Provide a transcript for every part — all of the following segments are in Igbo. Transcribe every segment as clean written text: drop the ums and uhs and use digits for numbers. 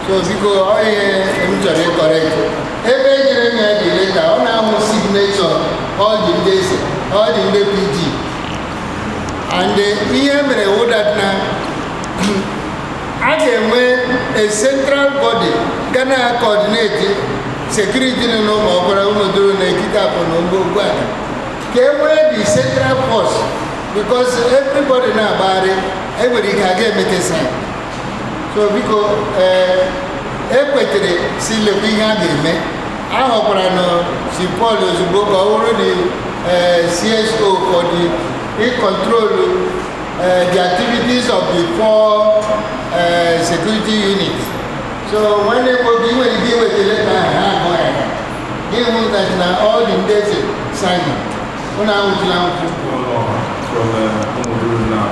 So because all correct. Every later, on our signature, all the days, all the PG. And the EM that now, again, when a central body gonna coordinate security no more, do Nakita for no came the central force because everybody now about it, everybody can get make a sign. So because equity see the big agreement, I hope I know she follows the book already CSO for the control the activities of the 4 security units. So when they will be when they give it the letter, give them that now all the days sign. When I was now from now.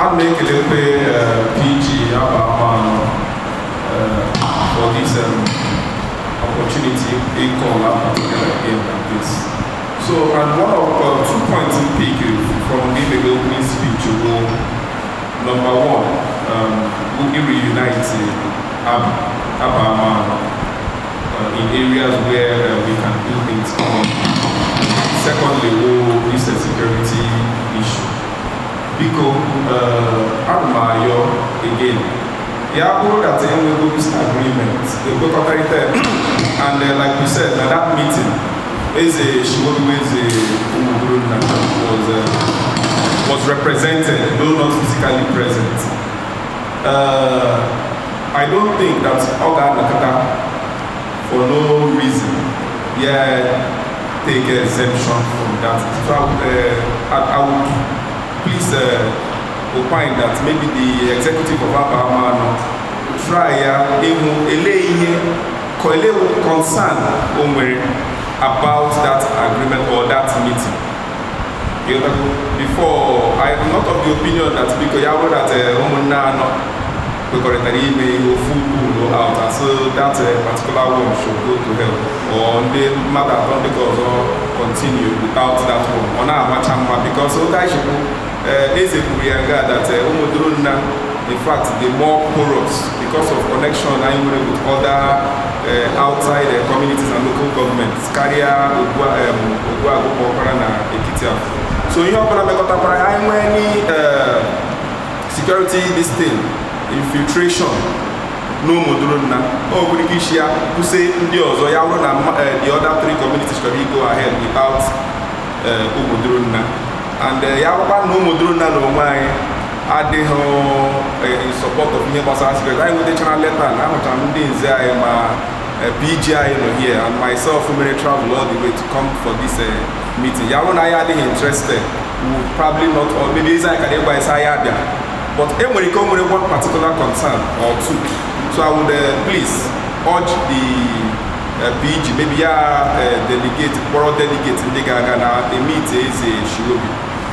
I'm making a PG about for this opportunity in call up particular game like this. So, and one of 2 points in pick from the opening speech. Number 1, we reunite Abama in areas where we can do things common. Secondly, this is a security issue. Because Admayo again, Aacdu that we go this agreement, the and like we said, that meeting is was represented, though not physically present. I don't think that Oga Nakata, for no reason, take exemption from that. So I would please opine that maybe the executive of Abama try concern about that agreement or that meeting. Before, I am not of the opinion that because you that because food out, and so that particular one should go to hell, or the matter don't continue without that one. On our match because so that should is a that in fact the more porous because of connection with other outside communities and local governments. Carrier so you have any security this thing. Infiltration no modulona or Burikishia who say the other 3 communities can go ahead without Umudruna and Yawaba no Modruna no my are they in support of me was asked I would the channel letter and I'm doing PGI here and myself who may travel all the way to come for this meeting. Yawon I are interested would probably not or maybe I can buy Sayabia. But when it comes with one particular concern or 2, so I would please urge the PG, maybe delegate, borough delegate in the Gagana, the meet is a Shilobi.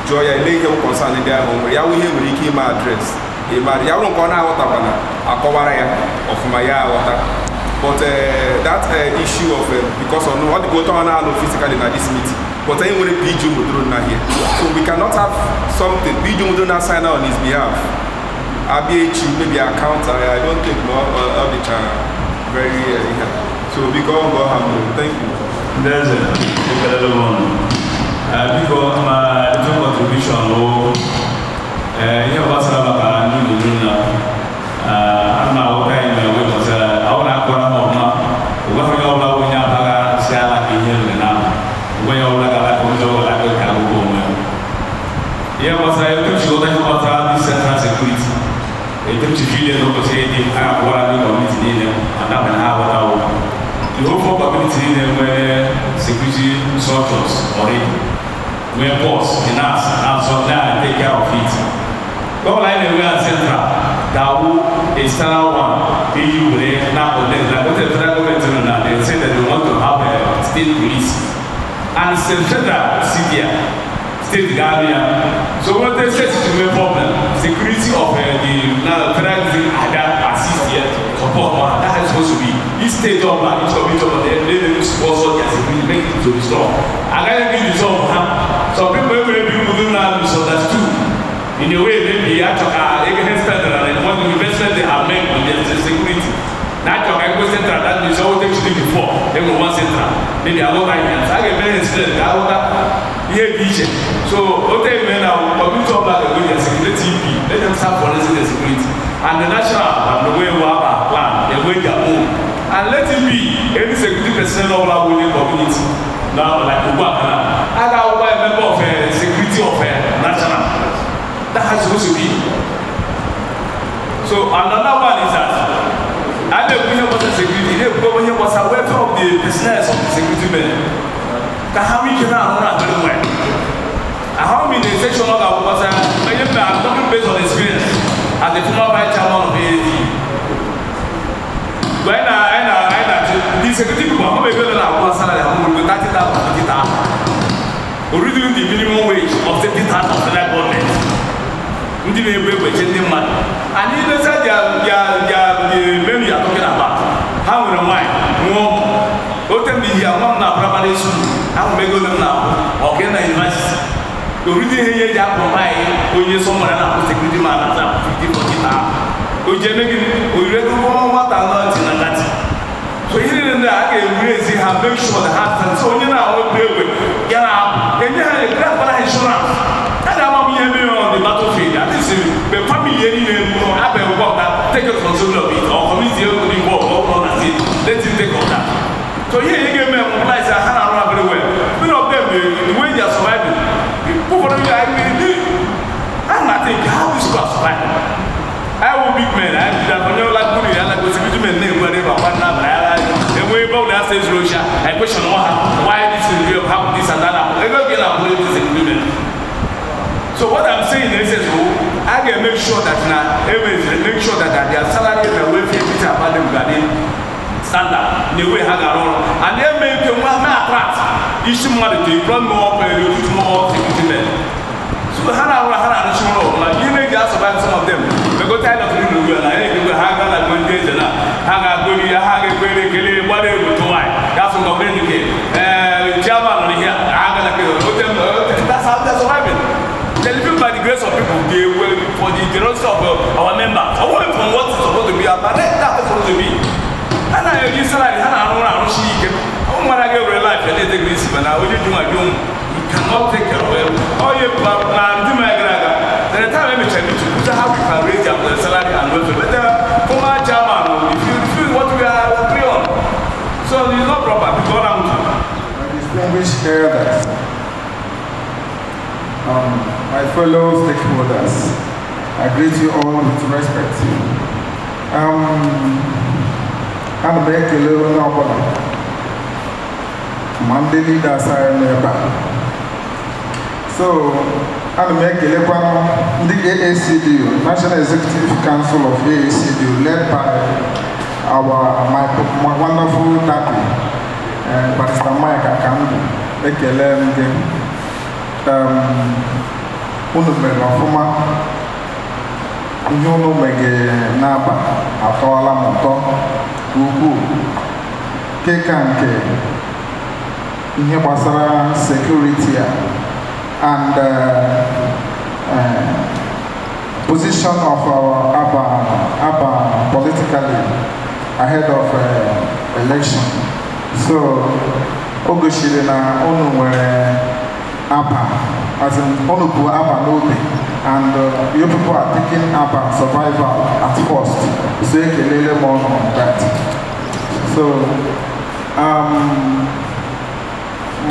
Joy, I lay your concern in their home, where we have Ricky my address. A Mariano Kona Watabana, a Kovaraya of Maya Water. But that issue of because of what go on now physically in this meeting. But I want to PG Mudrona here. So we cannot have something. PG Mudrona sign on his behalf. ABH maybe account. I don't think more of the very so we go thank you. There's a little one. Because my little contribution here was about new Mudrona. I'm now okay in the way was I want to go on when we all know when you have a Sala in here now. When you like a yeah, was I took you about this central security. It took you to say, I have one community in them, and now an hour. The whole community in them were security structures already. We're boss in us, and so now I take care of it. Go like we are central. That is standard one. EU now like what the federal government now they say that they want to have a state police. And federal city, state guardian. So what they say is the problem. Security of the federal assist here, support one. That is supposed to be. Each state government, each community of them, they need to sponsor their security, make it to restore. I can't give you some. Some people maybe do not misunderstood. In a way, maybe I took a spend and maybe I got ideas. I get very instead. I got here beach. So what they mean now, community of like a good security, let them start policy the security. And the national and the way we have our plan, the way they are moving. And let it be any security personnel of our community. Now, like Ubaka, I got a member of security of national. That has supposed to be. So another one is that I don't know what the security. They go here was a welfare of the business of the security men. How we can run very well. How many section of our was I'm talking based on experience as the former vice chairman of AAD. When I the security people how many people are one salary how many 30,000 originally the minimum wage of 70,000 of the government. We didn't pay any money. And you said the men you are talking about. How will I? What time did you have now? Primary school. How may go now? Or can I invest? You really hear that from my when you someone and I security man as 50 for guitar. We read what I'm not in that. So here in the raise have make sure the heart and so you know play with. Yeah, and you have a grandpa insurance. On the battlefield, at least the family have a work that take responsibility of it, or community involved, or let him take on that. So here you get me mobilize a hand around very well. Many of them, the way they are surviving, people for me, I'm not thinking how this class survive. I will big man, I will like putting it like with the men, whatever, one number. The way about that says Russia, I question why this is real, how this and that. I don't get a this agreement. So what I'm saying is, I can make sure that now, make sure that their salary and their welfare is about them standard, the way hang around, and they make them one attract issue money to run more security men. So Hana, like you may just survive some of them. They go tired of doing the well, I think we hang on like 1 day and hang out good, you hang a great, whatever to why. That's what I'm going to get. Chairman on here, hang on like that's how they're surviving. By the grace of people, they will for the generosity of our members. Away from what is supposed to be, but that's supposed to be. And I use salary, and I don't know she can. Oh, when I get real life, and they take this, and I will do my own. You cannot take care of it. Oh, you do my graga. Then the time I mentioned to how we can raise your salary and welfare. But for my chairman, if you feel what we are agree on, so it's not proper because I'm distinguished elders. My fellow stakeholders, I greet you all with respect. I'm back a little now. Monday leaders are nearby. So, I'm back a little the Aacdu, National Executive Council of Aacdu, led by my wonderful daddy, Barrister Aacdu, unu mere ọfụma ihe unu mege n'aba atọọla m ụtọ ukwuu keka nke ihe gbasara security and position of our Aba politically ahead of election. So ogoshiri na unu nwere Abba, as in Onubu Abba Nobe, and you people are taking Abba survival at first, so you can lay more on that. So,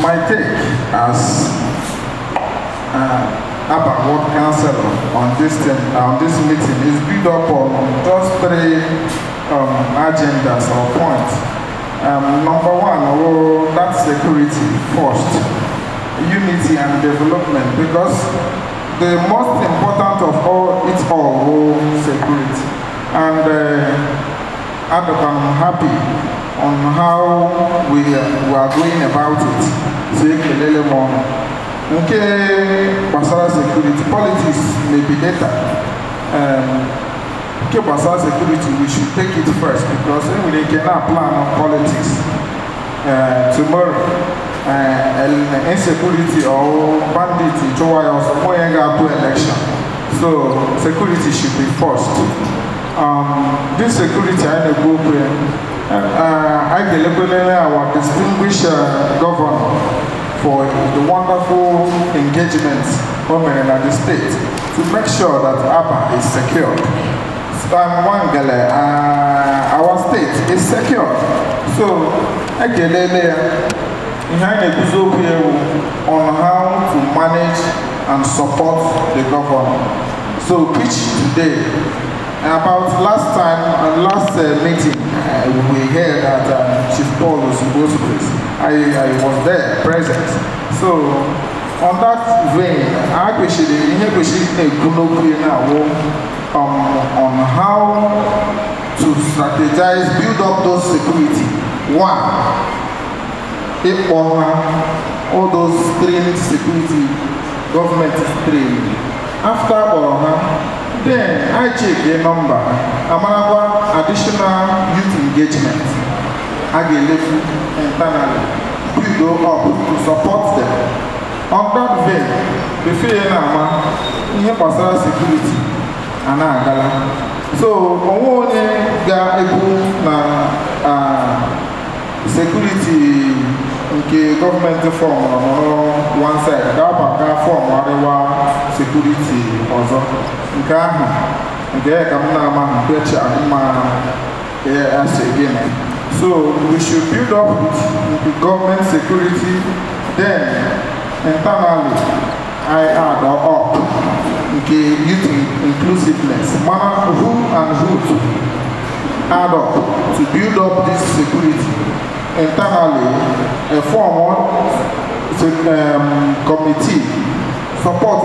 my take as Abba World Council on this meeting is built up on just 3 agendas or points. Number 1, that's security first. Unity and development, because the most important of all it's all security, and I'm happy on how we are going about it. So you can learn more. Okay, personal security politics may be later. Okay, personal security we should take it first, because we cannot plan on politics tomorrow. Insecurity or banditry to why also going to election. So security should be first. This security I go I can our distinguished governor for the wonderful engagements women in the state to make sure that Aba is secured. Our state is secured. So I can on how to manage and support the government. So pitch today about last time and last meeting we heard that Chief Paul was supposed to be. I was there present. So on that vein, I appreciate on how to strategize, build up those security. One, all those trained security, government is trained. After then I check the number. Additional youth engagement. I get left internally. We go up to support them. On that vein, the fear now, personal security and so only security government form on one side, form security also. So we should build up the government security, then internally I add up youth inclusiveness, who and who to add up to build up this security. Internally, a form committee support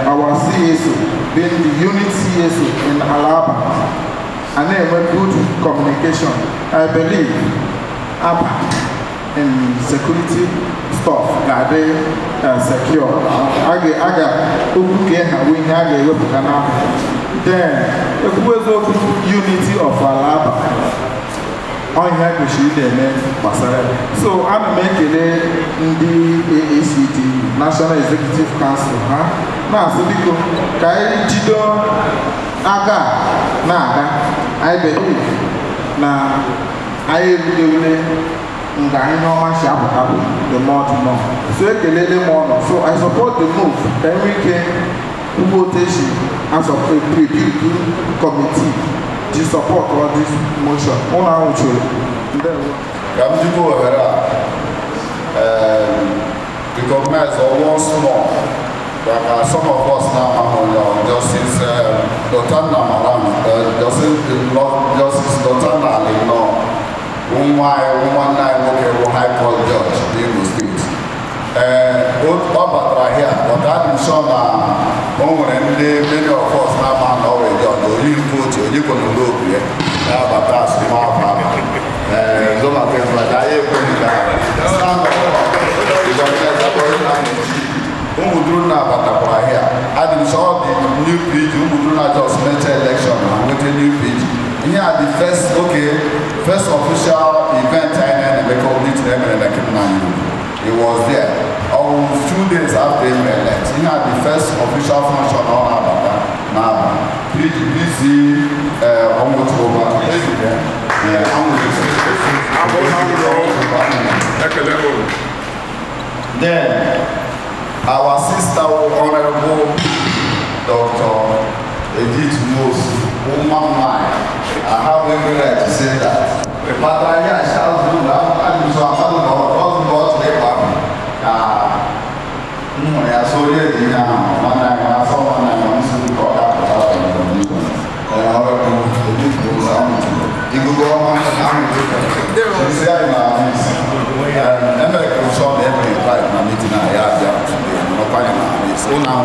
our CSO, being the unit CSO in Alaba, and then with good communication. I believe in security stuff that they secure. Then if we go to unity of Alaba, on here we should so I'm making the AACD National Executive Council. Now so we go Jido Aga Naga. I believe now I will the more to know. So I support the move. Then we can votation as a preview committee to support all this motion. On our recognize once more that some of us now are Justice Dotana Madam, Justice Dotana woman High Court Judge in the States. Both Barbara here, but I'm sure many of us now already on the real coach, you can look here. But that's the mark. Don't have things like that. Stand up. I didn't saw the new page, just mentioned election with a new page. Here the first official event I had he was there. 2 days after he left. He had the first official function on Naba. PGBC Then our sister Honorable Dr. Edith Mose, woman mine. I have every right to say that. But I shall do that. I'm so I don't know what they have. I saw it now. One night I saw one night I to call that and I will go on and say, I'm show every right now meeting I have today. I'm not so now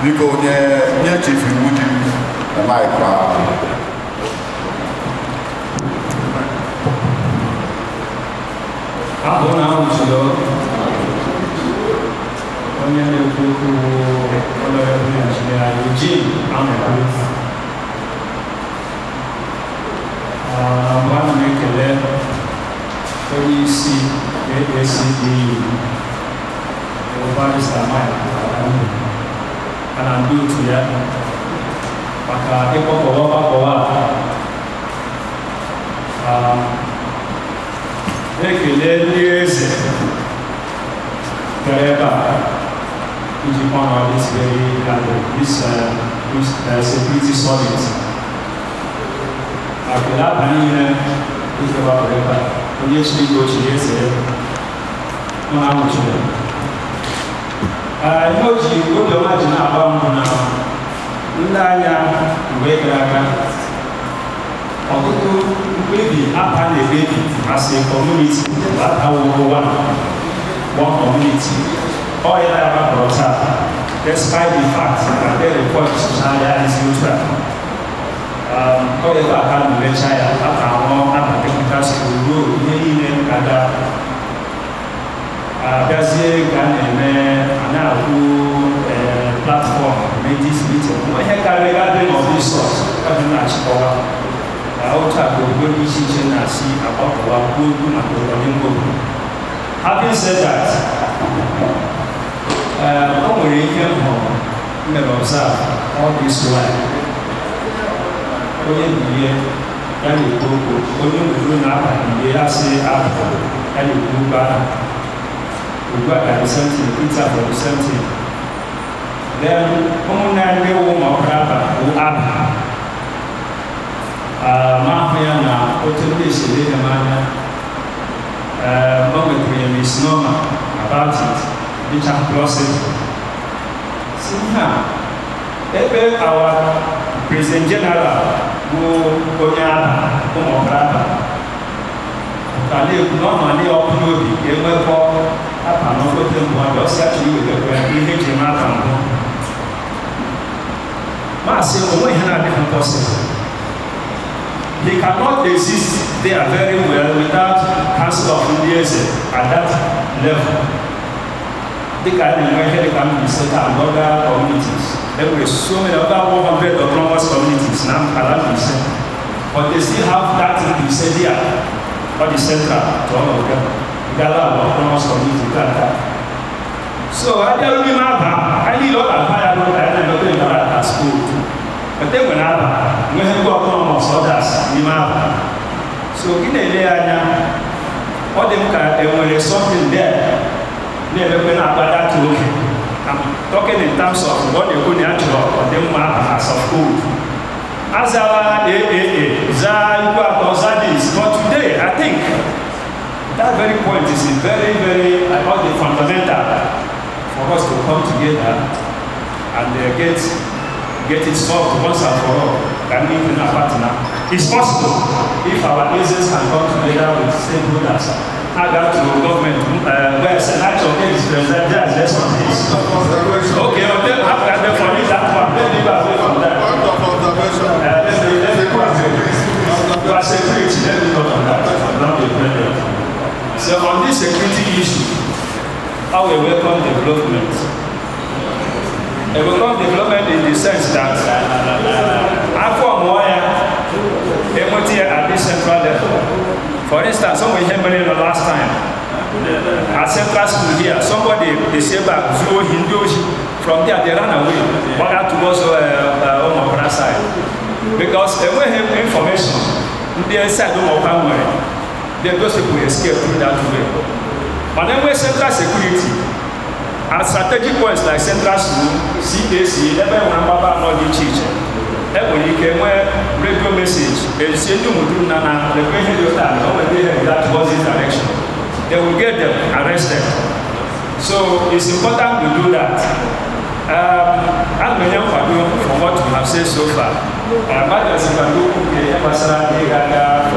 we go near Chief Woody and my crowd. ekele ndị eze gara ebe a iji honor this very security summit. Akele abalị niile iji gbapụrụ ebe a onye chiri ka ochiri eze nọ na nwụchiri. Ihe o ji obiọma ji na-agba mbụ na ndị anya mgbe gara aga ọtụtụ mkpebi apa na-emebi as a community batawụrụ one community. Ọ ya na-agbapụrụ taa despite the fact that the report n'ahịa isi otu a. Ọ ebe a ha na-emecha ya aka ahụ aka technical school ruo ihe niile kada abịazie ka a na-eme a na-akwụ platform medis meeting ihe karịrị gathering of resource ọ dị na-achịkọwa otu a bụ ogbe dị iche iche na-asị agbapụwa kwuo okwu maka ọdịmma obodo. Having said that, o nwere ihe mere observe all this while. Onye bilie ya na-ekwu okwu, onye nwere na-abalị mgbe ya sị abụ ya na-ekwu okwu ahụ. Ugbu a ka the same thing, Peter for the same thing. Then ụmụnne ndị wụ ma ọbụla aba bụ aba. Mahụ ya na otu ndị esiri ihe anya. O nwetara misnomer about it, which I'm crossing. See here, ebe our President General bụ onye aba, ụmụ ọbụla aba. Ka na-ekwu na ọ nọ n'ọkụ n'obi ga-enwekọ apa n'ogote mbụ abịa ọsị achọrọ iwetekwa ihe eji eme apa mbụ. Maasị onwe ihe na-adịghị possible. He cannot exist there very well without council of Indians at that level. They can be set up other communities. There were so many other 100 autonomous communities now around the center. But they still have that in the city or the central to all of them. Gather autonomous communities like that. So I don't remember, I need all that fire and I don't know at school. But then when I have autonomous others, so in a area, all them can, when there's something there, never been about that to look. I'm talking in terms of what you're going to or them as of food. As our Zadis, but today I think that very point is very, very fundamental for us to come together and get it solved once and for all. Can we even a partner? It's possible if our agents can come together with stakeholders. Aacdu government, where Senator is president, there's some things. Okay, well, then after for me that one, let me go away from that. Let me go away. You are security, let me go on that. Not the president. So on this security issue, how we welcome development. A welcome development in the sense that after MOT at this central level. For instance, somebody came in the last time at central school here. Somebody they say back from there they ran away. But that was on my side because they will have information. They inside of our they those people escape through that way. But then we central security at strategic points like central school, CAC, never remember not the teacher. When you can wear radio message, and send you to Nana, the president that was his direction. They will get them arrested. So it's important to do that. I'm for what we have said so far. But as you can do, for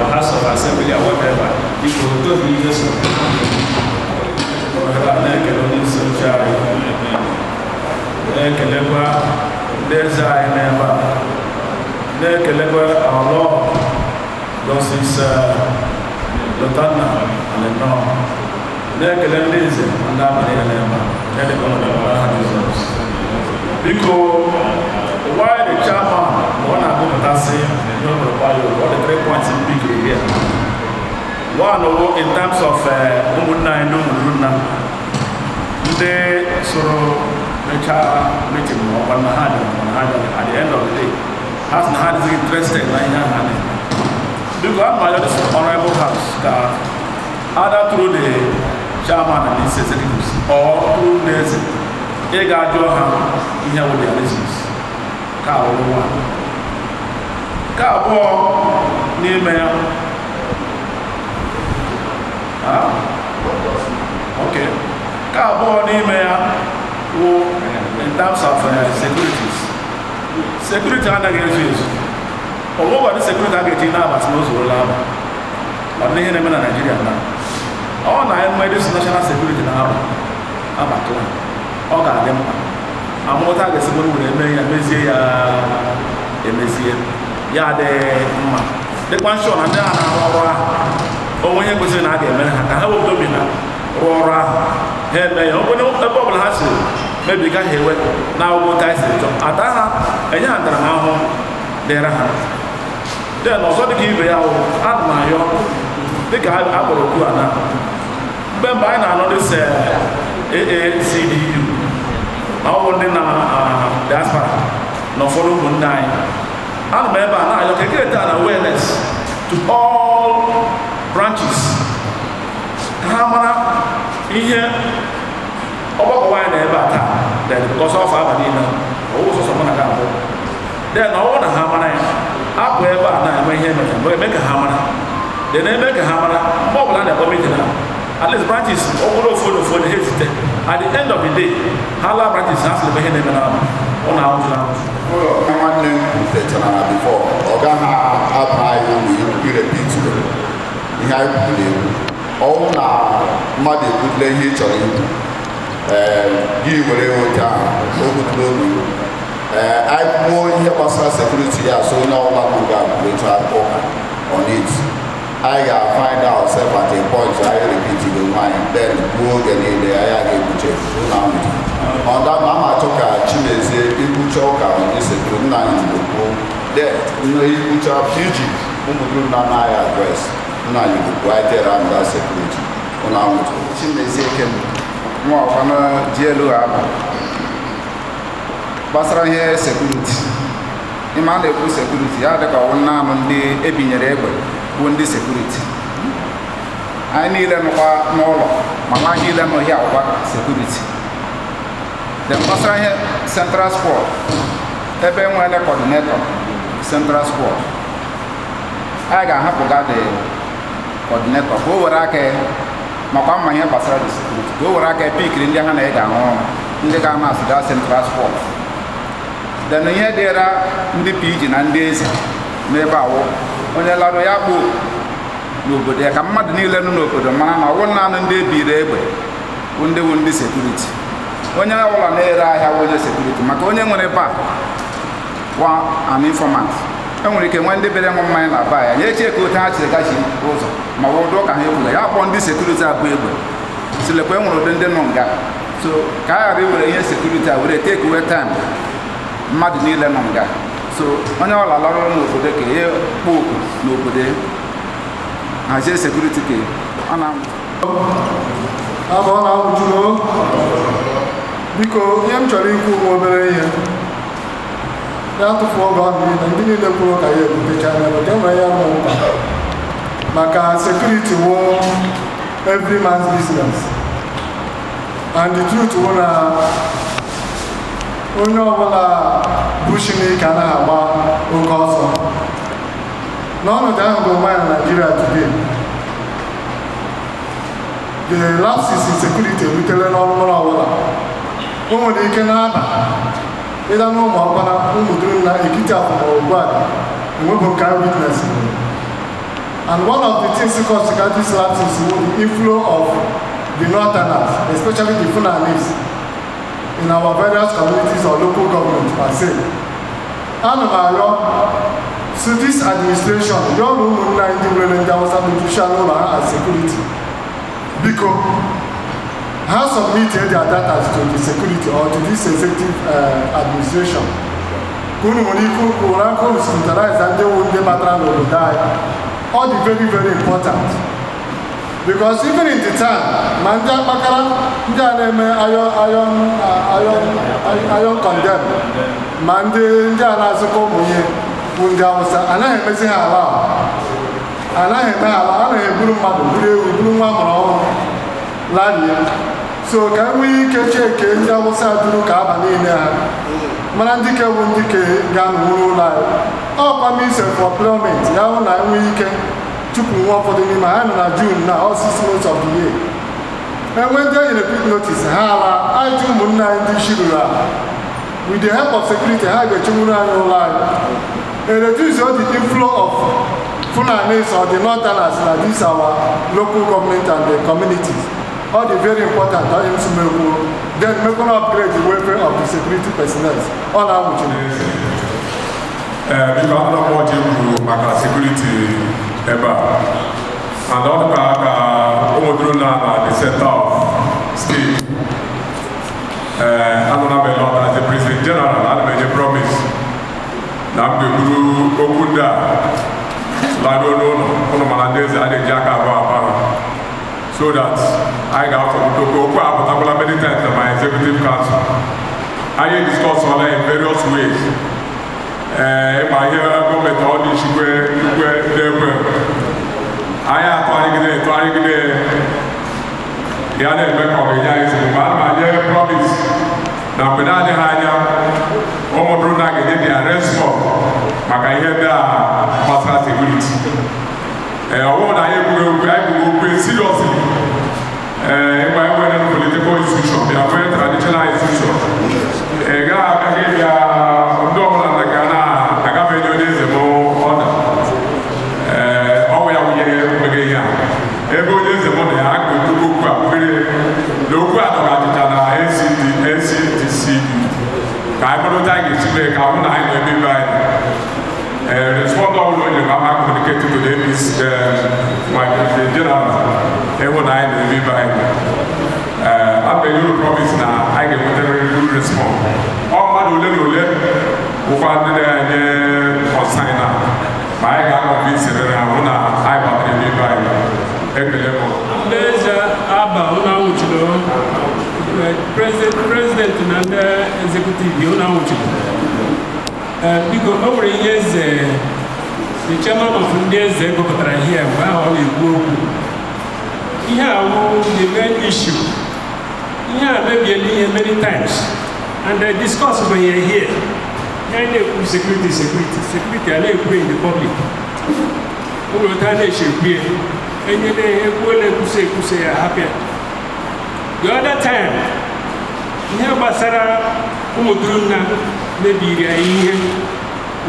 House of Assembly or whatever, you could do videos of our law does his Lotana and the norm. Because why the chairman, one of them say, what the 3 points in big here. One in terms of Umuna and Umuna, they sort of make a meeting on at the end of the day. Has not had interested like that. Because I'm this honorable house, either through the chairman and his executives or through this, they got your hand in here with their listeners. Car one. Car war near mayor. Okay. Car war near mayor in terms of securities. Security and against although what the security getting now as most will have but they in Nigeria now. All I made this national security now about to all got them. I'm not a simple with a Messi, yeah, the one shot and then oh, when you go in again, I have to be Rora, head may open up the bubble has maybe got here now go ties it. At a young now. Then also the give out at my own. The guy Apple Kuana. Ben by now this AACDU. Now one in diaspora. No follow one nine. And remember now you can get an awareness to all branches. Hamana here. Over wine ever then because of Abadina. Also someone then I want a hammer. Up wherever I make a hammer. Then they make a hammer, more than a committee. At least branches all for the hesitate. At the end of the day, Hala branches has to be on our house. I want to before. Ogana Abhai will repeat to them. He had to live. All now, mother would lay each other. You were able to I more here personal security, so now I'm going to have on it. I find out self at a point, I repeat the mind, then go again in the I get to check. On that, Mama took a chimney, people choke on this good night in the pool. Then, you put up Fiji, whom would do not my address. Now you go right there and that security. On our chimney, more from a jello. Basra here security. Iman the security. I have one name on the Ebinyere, one the security. I need them no Mama need them here security. The Basra here Central Sport. Eben when the coordinator Central Sport. I got the coordinator. Go where I can. Mama here Basra security. Go where I can pick in the hand in the Ghana Central Sport. Then here there are the pigeon and days never when a lot of yabu nobody come mad near no the man or one and they be there when they won't be security. When you all are there, I have one security. Maconia when a back one an informant. And we can one day better on mine I buy and yet you could touch the gashi also. My old dog and you have one this security are able. So the point of the Denonga. So Kaya River security will take away time. Mad near Lemonga. So, when all alone no for the care, book, nobody. I say security key. And I'm on to know because I'm trying to over here. Now to forget me, and didn't the book I have the channel, but then I am Maka security war every man's business. And the truth wanna onye ọbụla bushini ka na-agba oke ọsọ n'ọnọdụ ahụ bụ nwa na Nigeria today. The lapses in security erutere n'ọnụmụrụ ọbụla o nwere ike na-aba ịda n'ụmụ ọkpara ụmụ duru na ekiti afọ ma ogbu ala enwebụ nke witness. And one of the things cause these lapses is the inflow of the northerners, especially the Fulanese, in our various communities or local government per se. And so this administration, your room in and security, because has submitted their data to the security or to this executive administration. All the very, very important. Because even in the time, Manja Bakara, iron condemn. Mande Jana Soko Muye, Munjawasa, and I am missing her. anaghị eme ala a na-eburu mmadụ buru ewu buru nwa mụrụ ọhụrụ larie so ka e nwee ike cheke ndị awụsa duru ka aba niile ha mana ndị ke bụ ndị ke ga-anụrụ ụlọ anyị ọkwa mise for employment ya hụ na enwee ike tupu nwa ụfọdụ n'ime ha nọ na June na all 6 months of the year enwe ndị e nyere quick notice ha ala anyị ụmụnne anyị ndị isi ruru ala with the help of security ha ga-echenwuru anyị ụlọ anyị reduce all the inflow of Fulanis or the Northerners na this our local government and the communities all the very important onye nsumekwu then make an upgrade the welfare of the security personnel ọ na-amụchi biko anụrụ m ọjị kwuru maka security ebe a and ọ dịka ka ụmụduru na the center of state anụra m elọ as the president general ana m enye promise na m ga-eburu okwu ndị a laruo n'ụlọ ụnụ mana ndị eze a na-eji aka abụọ abụọ so that I got from Toko, many times at my executive council. I discussed on in various ways. My government all the sugar, I have to the other member of the United promise. Now, when I had Omodruna get the arrest for Makayeda Master Security. I want to go seriously. If I went to political institution, they are very traditional institution. I got a double and a Ghana, I got many days ago order. Oh, we are here. Every day is a money. I could do look at NCTC. I don't think it's make a one I will be by. Respond all when you are communicating to them is my general. Everyone I will be by. I'm a little promise now. I get whatever you respond. All my little who found the consign now. My God convinced that I want to I want to be by every level. There's Abba President and executive because over years the chairman of India's Secretary here, well, he has the main issue. Yeah, maybe many times, and they discuss when you're here. And security, I like in the public. Who will tell you, and you will say, happy. The other time, near Basara, Umudruna, maybe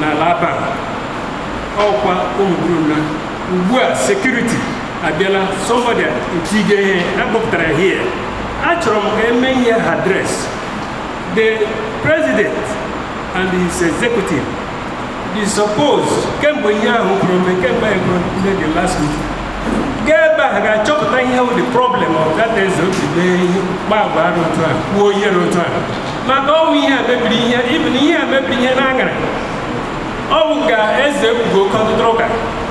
na Laba, Opa, Umudruna, security, Abela, somebody, Tigay, here. Actually, many address the president and his executive. They suppose can be here from the last meeting. Get back, I talk about here with the problem of that is the Barbara time, 4 year time. But all we have maybe here, even here, maybe here, Nanga. Oh, as they go control.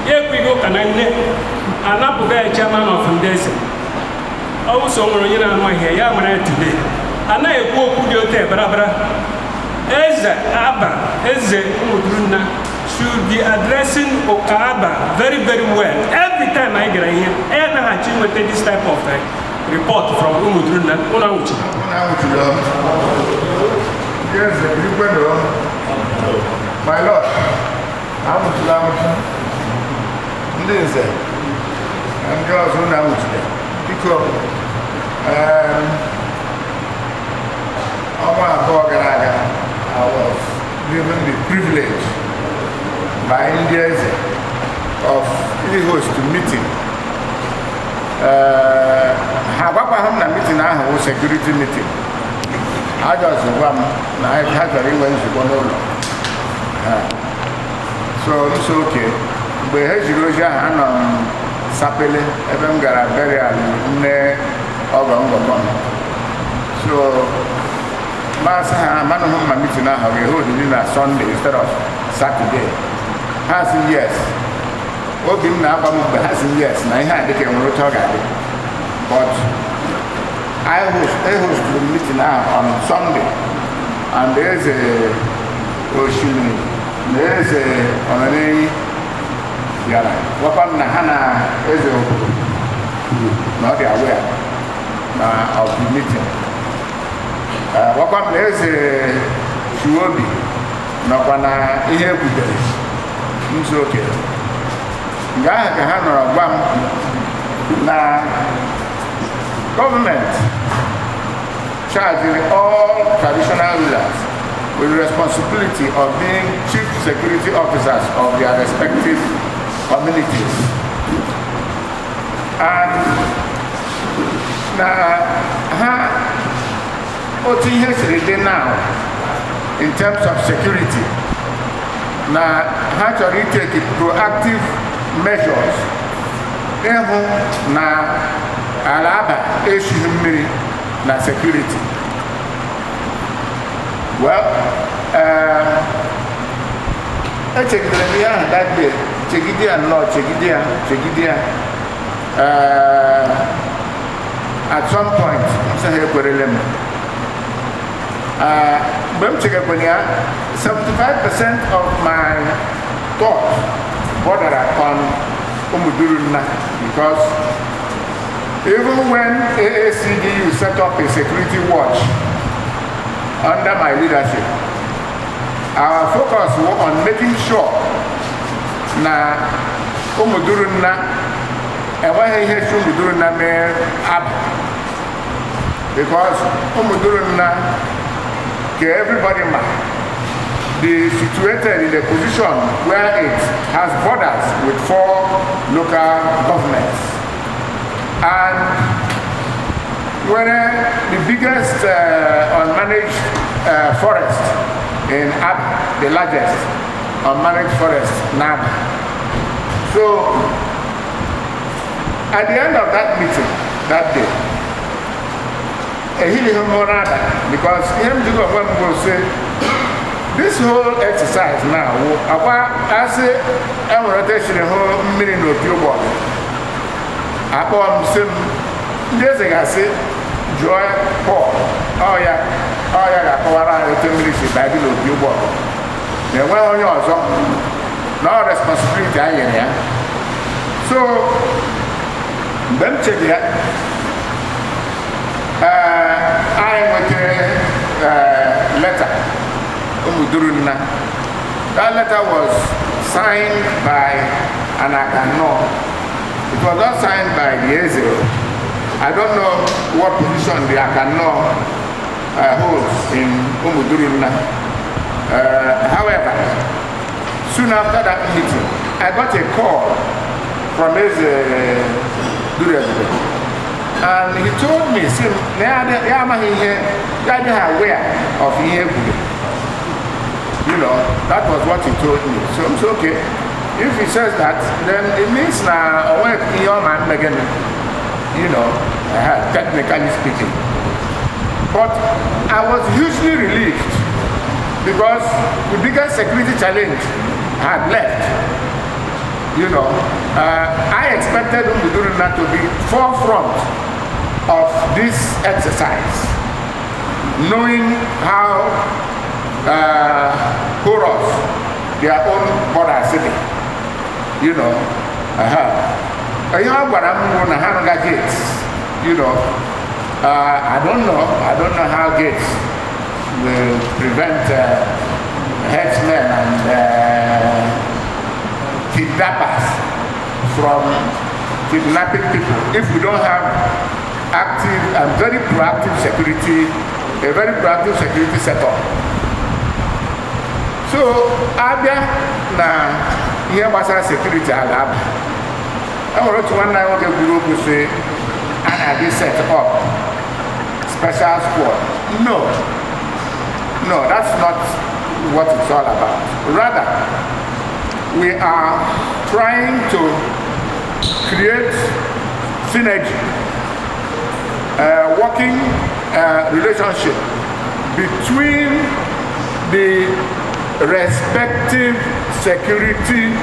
If we go can I and up the chairman of foundation. Also, you know, my hair, I'm today. And I walk with your tape, as Abba, as Mudruna, should be addressing Okaba very, very well. Every time I get here, and I achieve this type of report from Umudruna. Yes, you went my lord. I'm girls who now because I was given the privilege by Indians of the host to meeting. However, meeting I have a security meeting. I just one I had a ring when she go so it's okay. But as you go and Sapele, even got a burial in so, Master, man of my meeting now, we hold it in a Sunday instead of Saturday. Has yes. Open now, has yes, and I had the camera talk at it. But I host the meeting now on Sunday, and there's a Oshuni, there's a on a bịara gwakwa m na ha na eze obodo kwuru na ọ dị aware na of the meeting. Gwakwa m na eze Chiwobi nọkwa na ihe ekwutere nzu oke. Mgbe ahụ ka ha nọrọ gwa m na gọọmenti charging all traditional rulers with the responsibility of being chief security officers of their respective communities. And otu ihe siri dị now in terms of security, na ha chọrọ itake proactive measures ịhụ na ala aba eshighị mmiri na security. Well, echegidere m ihe ahụ that day, chegide ya nnọọ, chegide ya. At some point, sị ha ekwerele m. Mgbe m chegakwara ya, 75% of my thoughts bordered on Umudurunna, because even when Aacdu set up a security watch under my leadership, our focus was on making sure na Umudurunna enweghị ihe si Umudurunna mee abụ, because Umudurunna ka everybody is situated in a position where it has borders with 4 local governments. And we're the biggest unmanaged forest in Aacdu, the largest unmanaged forest in Aacdu. So, at the end of that meeting, that day, because him will say, this whole exercise now, I say, I'm rotation home meaning of your body. Upon some days ago, I say, Joy Paul, oh yeah, I tell me the Bible of your body. Then when on yours, no responsibility, I so, then check that. I went a letter. Umudurunna. That letter was signed by Aacdu. It was not signed by the Aacdu. I don't know what position the Aacdu holds in Umudurunna. However, soon after that meeting, I got a call from Aacdu. And he told me, see, aware of Aacdu. You know, that was what he told me. So I'm okay. If he says that, then it means now, you know, technically speaking. But I was hugely relieved because the biggest security challenge had left. You know, I expected Umudurunna to be forefront of this exercise, knowing how porous their own border city, you know. Gates, you know. I don't know how gates will prevent headsmen and kidnappers from kidnapping people if we don't have active and very proactive security, a very proactive security setup. So, Abia na here was a security alarm. I want to one night the group to say, and I did set up special squad. No, that's not what it's all about. Rather, we are trying to create synergy, working relationship between the respective security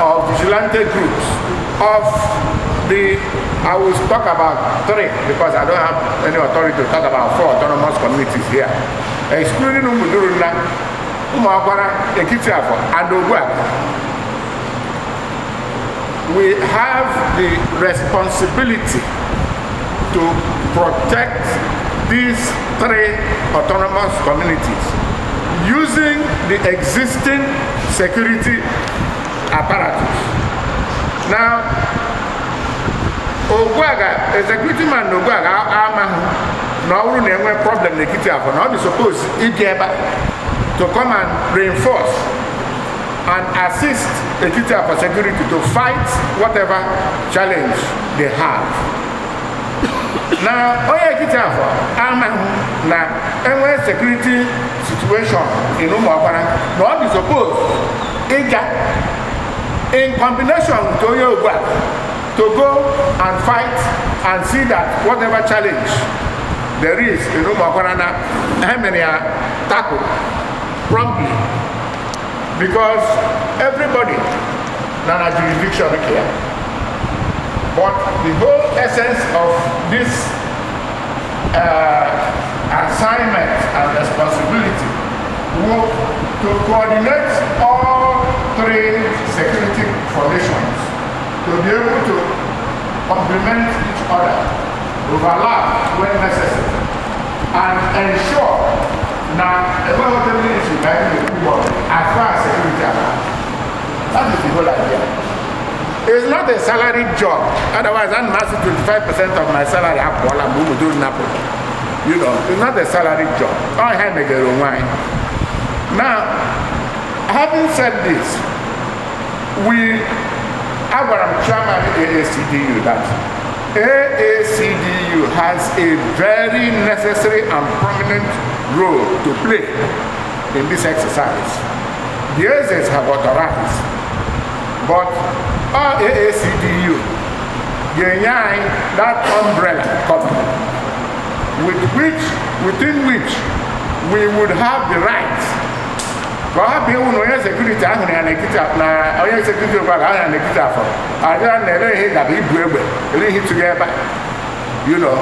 of vigilante groups of the, I will talk about 3 because I don't have any authority to talk about 4 autonomous communities here, excluding Umudurunna, Umuakwara, Ekitiafo, and Ogbuagụ. we have the responsibility to protect these 3 autonomous communities using the existing security apparatus. Now, Ogwaga, a security man, Ogwaga, now we have a problem in Ekiti-Afo. Now, we suppose to come and reinforce and assist Ekiti-Afo security to fight whatever challenge they have. Now, Ekiti-Afo, now, security situation in Umuakwara, now we suppose in combination with Ogwaga, to go and fight and see that whatever challenge there is in Umuakwara, how many are tackled promptly, because everybody na jurisdiction here. But the whole essence of this assignment and responsibility was to coordinate all 3 security formations to be able to complement each other, overlap when necessary, and ensure that everyone is united with people as far as security allows. That is the whole idea. It's not a salaried job. Otherwise, I'm asking 25% of my salary up while I'm doing nothing. You know, it's not a salaried job. I have a girl wine. Now, having said this, I'm chairman of Aacdu, that Aacdu has a very necessary and prominent role to play in this exercise. The ACs have authorized, but our Aacdu, that umbrella company, within which we would have the right. But I no security and security for. I don't know that we together. You know.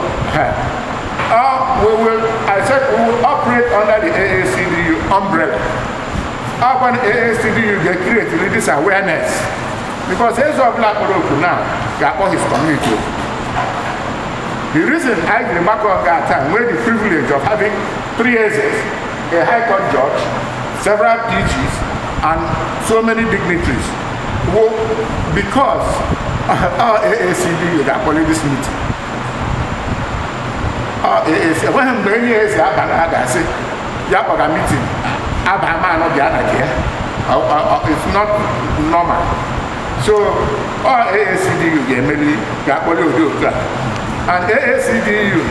I said we will operate under the Aacdu umbrella. Upon Aacdu, they create this awareness. Because there's a black now, got all his community. The reason I remember that time, we had the privilege of having 3 ACs, a High Court judge, several DGs, and so many dignitaries. Because our Aacdu got only this meeting. Our Aacdu, when many years I say, Yapaga meeting, Abama not the other here. It's not normal. So, our Aacdu maybe got only and Aacdu,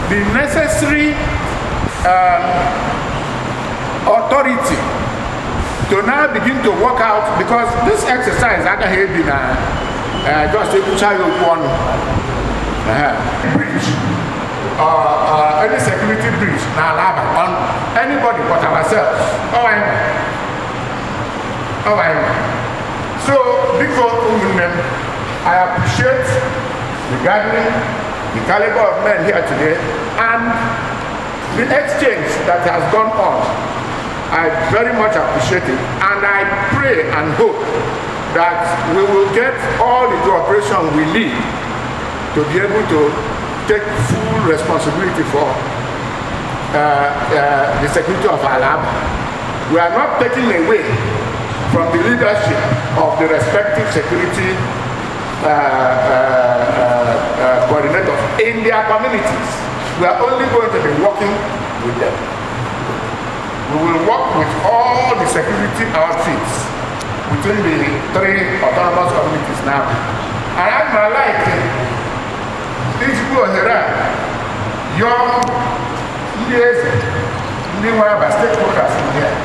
the necessary authority to now begin to work out, because this exercise I can have been just a child one breach any security breach now on anybody but ourselves. So because I appreciate the gathering, the caliber of men here today, and the exchange that has gone on. I very much appreciate it, and I pray and hope that we will get all the cooperation we need to be able to take full responsibility for the security of Alaba. We are not taking away from the leadership of the respective security coordinators in their communities. We are only going to be working with them. We will work with all the security outfits within the 3 autonomous communities now. And I'm like these people here, young years, new stakeholders in here.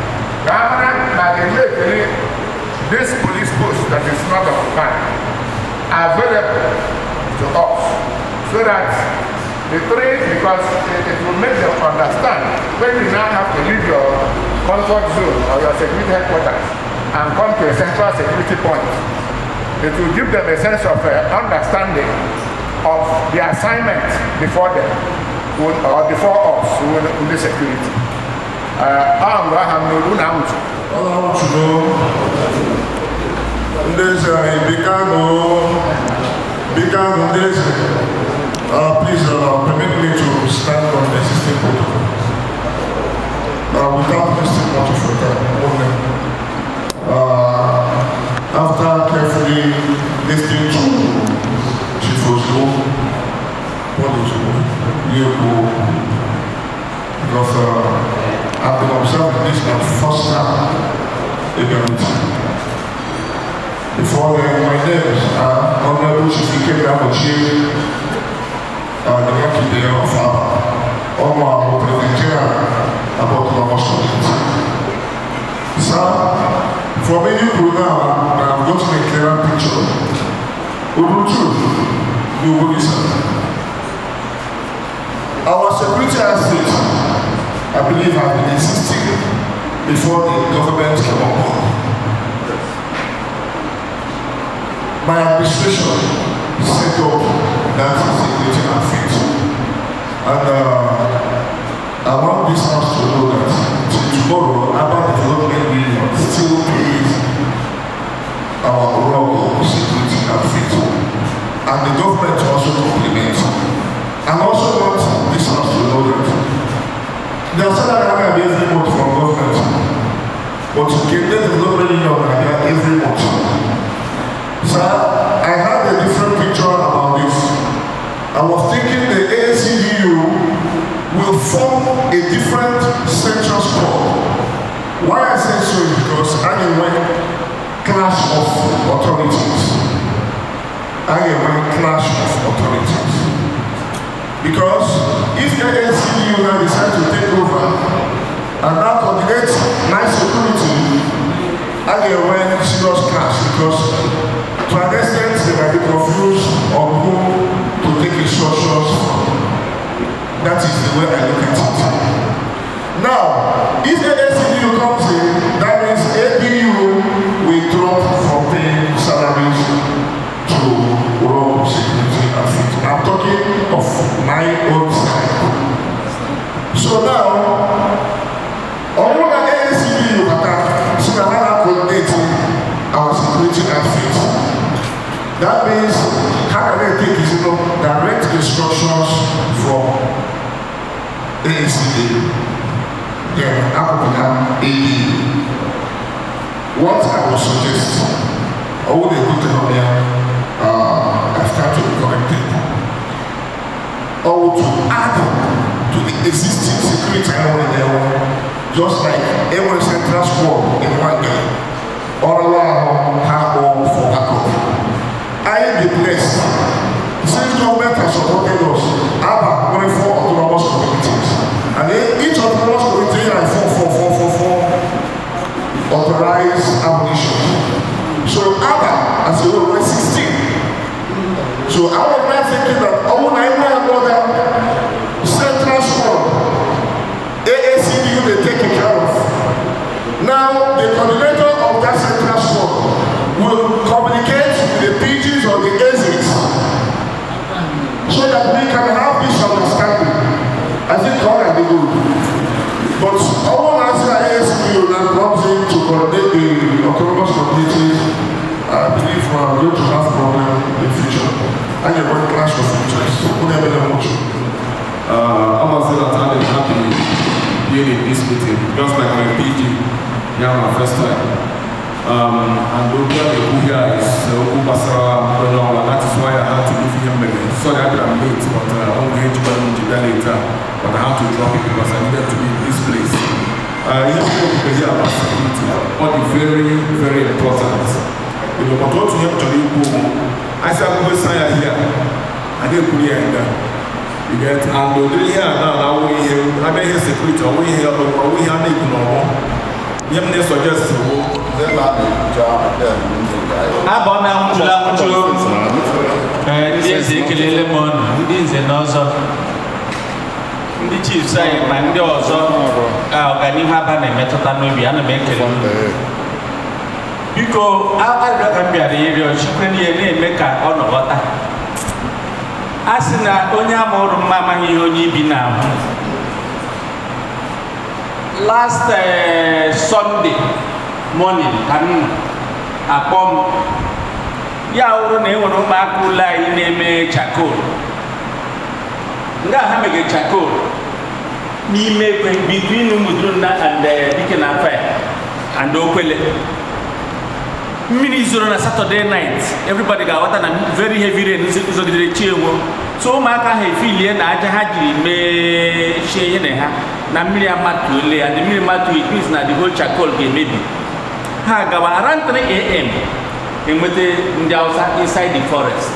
This police post that is not occupied available to us, so that the 3, because it will make them understand when you now have to leave your comfort zone or your security headquarters and come to a central security point, it will give them a sense of understanding of the assignment before them or before us in the security. Please permit me to stand on the existing protocol. Without wasting much of your time, after carefully listening to Chief Oslo, because I've been observing this my first time in the meeting. Before my names are Honorable Chief Ikedamochi, the lucky day of Omar, President about the community. Sir, for many people now, I've got a clearer picture. Urutu, you will listen. Our security assets, I believe, have been existing before the government came on board. My administration set up that security outfit. And I want this house to know that till tomorrow, urban development union still pays our overall security outfit. And the government also complements. I also want this house to know that there's a lot of every month from government, but to get the development union every month. Sir, I had a different picture about this. I was thinking the Aacdu will form a different central squad. Why I say so is because I am a clash of authorities. Because if the Aacdu now decides to take over and now coordinate my security, I am a serious clash because to an extent they might be confused on who to take instructions from. That is the way I look at it. Now, if the Aacdu comes in, that means ADU will drop from paying salaries to road security outfit. I'm talking of my own side. So now, although the Aacdu attack, so that I coordinating our security outfit. That means how can I take direct instructions from Aacdu, then I will become ADU. What I would suggest, I would go to I start to be corrected. Or to add to the existing security area, just like every central squad in one day, or allow her all for backup. I am the place. Since government has supported us, ABA going for autonomous communities. And each autonomous community has four authorized ammunition. So ABA as a whole was 16. So I was not thinking that all 9 other central squad, Aacdu they take care of. Now the coordinator of that central squad will communicate with the PGs or the ASICs so that we can have this understanding. I think all can be good. But all as Aacdu now comes in to coordinate the autonomous communities, I believe we are going to have problems in the future. And you're going to clash of futures. Whatever they want to. I must say that I'm happy being in this meeting, just like my PG, yeah, my first time. And Uga is Ubasara, and that is why I had to leave him. Sorry, I am late, but I'm going to go into that later. But I had to drop it because I needed to be in this place. You have to hear about security, but very, very important. You know, but what you have to do, I said, I'm going to say here, I didn't put here. You get, and the here now, we have security, we have you have suggest Abona mchula ndị eze ekelele m ọnụ ndị nze na ọzọ ndị chiefs anyị ma ndị ọzọ ọganihu aba na-emetụta n'obi ana m ekele biko arịrịọ ka m bịara ịrịọ chukwu n'ihe na-eme ka ọ nọghọta a sị na onye amụrụ mma amaghị ihe onye ibi na-ahụ. Last Sunday morning, akpọ m ya wụrụ na enwere ụmụaka ụlọ anyị na-eme chakol nga ha mege chakol n'ime ekwe between Umudurunna and Dike na Afa and Okwele. Mmiri zoro na Saturday night, everybody got water and very heavy rain zogidere chiewo. So ụmụaka ha efilie na aja ha jiri mee shie ne ha na mmiri amatu ole and the mmiri amatu it means na the whole charcoal ga-emebi. Ha gawa around 3 a.m. enwete ndị Hausa inside the forest.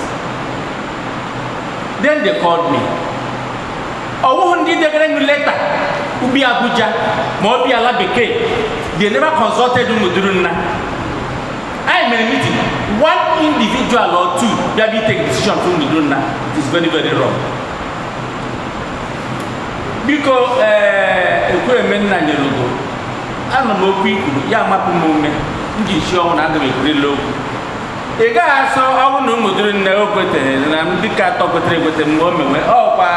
Then they called me. Ọwụhụ ndị degara nụ leta ubi Abuja ma obi ala bekee, they never consulted Umudurunna. I made a meeting. One individual or two, they take a decision from Umudurunna. It is very, very wrong. Because equipment na nyerugo, ana mo kwiku ya mapu mume, ndi show na agbe krelo. Ega aso awu no Umudurunna okwete na ndi ka tokotre kwete mo mewe o kwa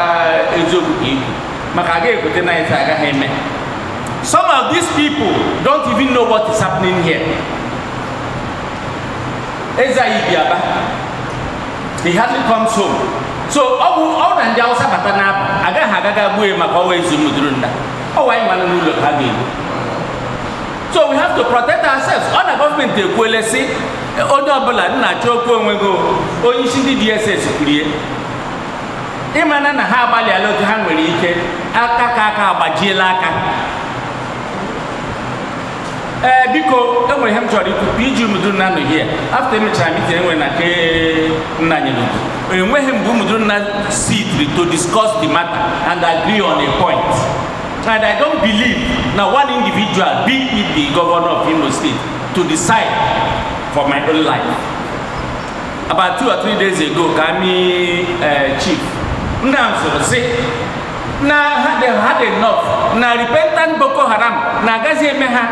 ezogu ibu. Maka ga ekwete na isa aga heme. Some of these people don't even know what is happening here. Ezaibiaba, he hardly comes home. So all the Hausa batana agaga buwe makawe Umudurunna. Oh, I want to look again. So we have to protect ourselves. All the government they will say, Odobola na choko nwego, onyishi DSS kurie. Imana na ha abali alot ha nwere ike aka agbajiela aka. Biko enwere hem chọrọ ikwu iji Umudurunna nọ here. After emechara meeting enwere na ke nna nyelugo. Enweghị mgbe Umudurunna sit to discuss the matter and agree on a point. And I don't believe now one individual, be it the governor of Imo State, to decide for my own life. About 2 or 3 days ago, Kami chief, Ndam say, na they had enough. Na repentant Boko Haram, na gazi meha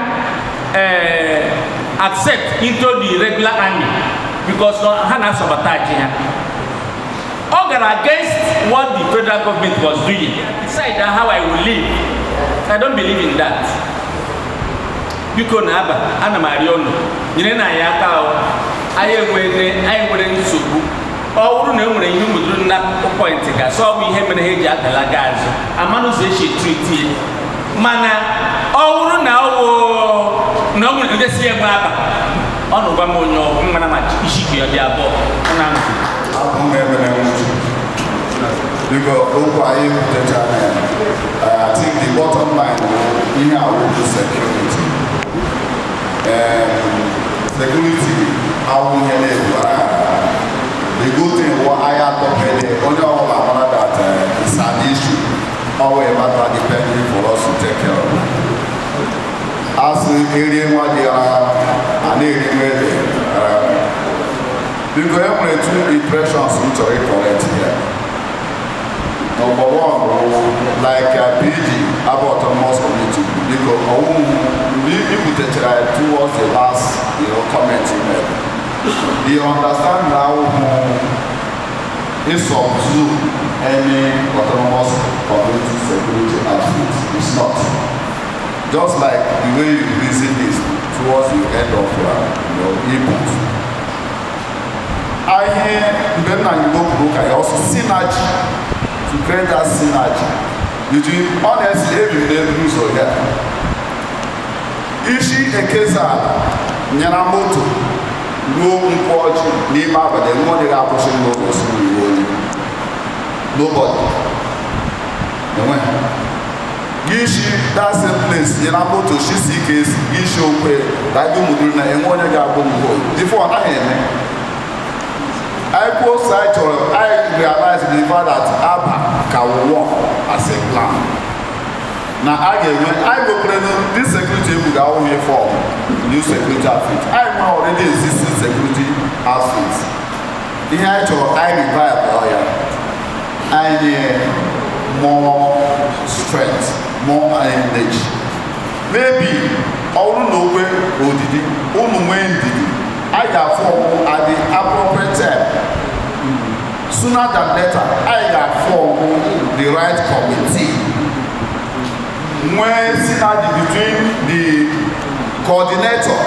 accept into the regular army because Hana sabotage here. All against what the federal government was doing. Decide how I will live. I don't believe in that. Biko na aba ana mariono. Nyine na ya ka o. Aye nwere nsogbu. Ọ wụrụ na enwere ihe Umudurunna point ga so bụ ihe mere ha eji akala gaazụ. Amanu ze she treat mana ọ wụrụ na ọ na nwere ndị si enwe aba. Ọ nọ gwa m onye ọ mmana ma ishiki ya dị abụọ. Ọ na ntị. Because I think the bottom line in our security. Security, how we have the good thing what I have to pay only all I that is an issue. However, depending for us to take care of it. As the area what they are an area because every two impressions which are correct here. Number one, like PG about autonomous community, because we put it towards the last, comment you made. They understand now it's subdue any autonomous community security outfit. It's not. Just like the way you reason this towards the end of input. I hear when I look, I also synergy. To create that synergy between honestly every day so here. Ishi ekeza nyana moto no nkwoji n'ime abade nwo dị ga-akwụsị n'ụlọ osiri iwu onye nobody enwe gishi that same place nyana moto shisi ike gishi okwe dagi Umudurunna enwe onye ga-abụ mgbo before ọ naghị eme. I realized before that ABA can work as a plan. Now I go this security would only form new security outfit. I know already existing security outfits. The I revive oil. I need more strength, more energy. Maybe all know where I got form at the appropriate time. Sooner than later, I got form the right committee. When synergy between the coordinator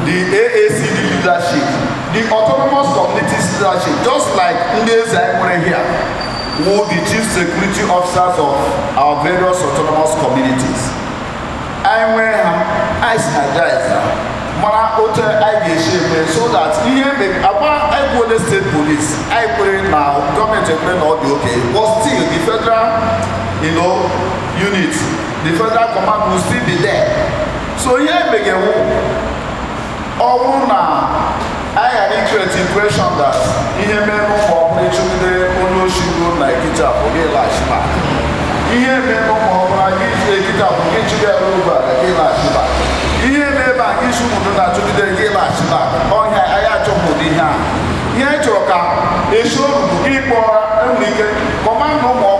the AACD leadership, the autonomous communities leadership, just like Ndeze here, who the chief security officers of our various autonomous communities. I synergize mana ote I ga-eshape so that ihe agba I the state police, I put it now, government not be okay, but still the federal, unit, the federal command will still be there. So here begin all now I had create impression that ihe memo cooperation with the only sugar like it up for the last back. Ihe memo cooperation it up for get you over like a last back. Ihe memo issue with that to the last back. On here I had to put the hand. Here choka a show keep or command no more.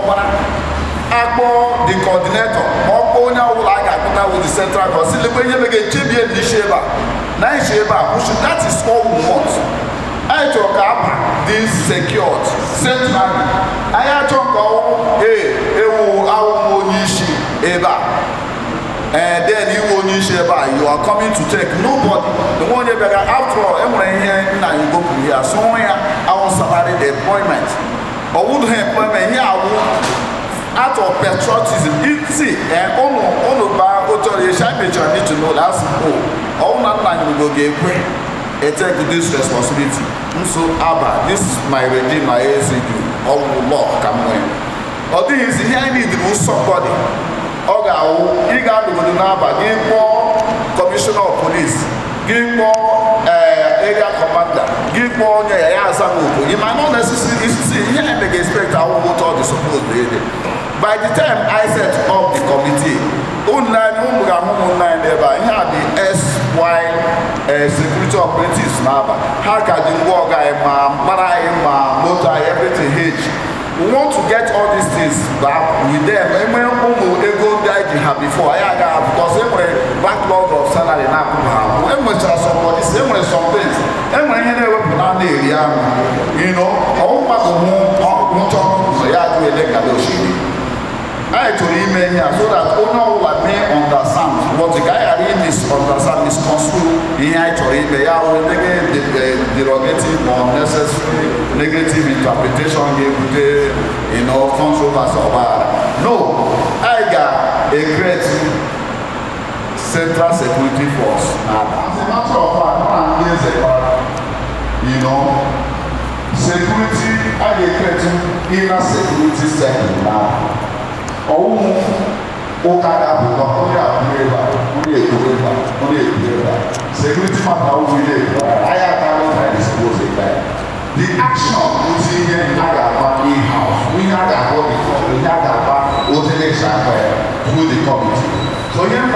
Aacdu, the coordinator, Okonya will like with the central council. When you make a champion this shaver, nice shaver, that is all we want. I talk about this secured centrally. I talk about and then you will you are coming to take nobody. The one you better after all, here now you go to here. Somewhere I want salary employment. Or would employment here out of patriotism, see, and ono ba authorization need to know that's all not like we go get quick. I take this responsibility. So Abba, this is my regime, my Aacdu, all law come in. Or this is here I need to move somebody. Oga, you got to go to Naba, give more commissioner of police, give more area commander, give more you might not necessarily see here I make expect I will go to all the supposed lady. By the time I set up the committee, online never had the SY security operatives now. How can you walk motor everything H? We want to get all these things back with them. Before I got because every backlog of salary now somebody some things. I actually email here so that owner will understand what the guy is understand is construed. He actually may have derogative or necessary negative interpretation give controversy or no. I got a great central security force. As a matter of fact, security I get inner security sector now. Security matter the action is in Agaba in-house. We had through the committee. So here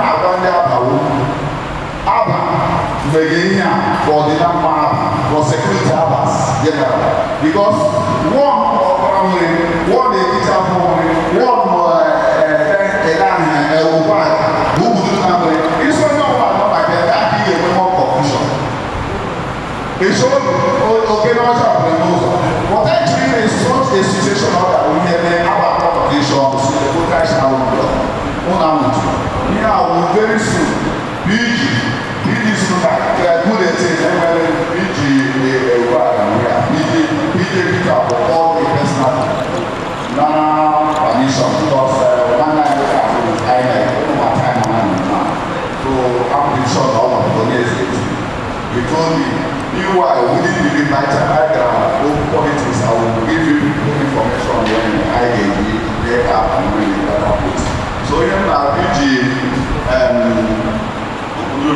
for the number for security general because one it's okay, but actually is such a situation that we have our competitions, the vocational very soon, BG is good at it, and BG all the personal now permission because one night so I'm pretty sure all of the you told me you are within the background of politics. I will give you information when I get there and when you are put. So you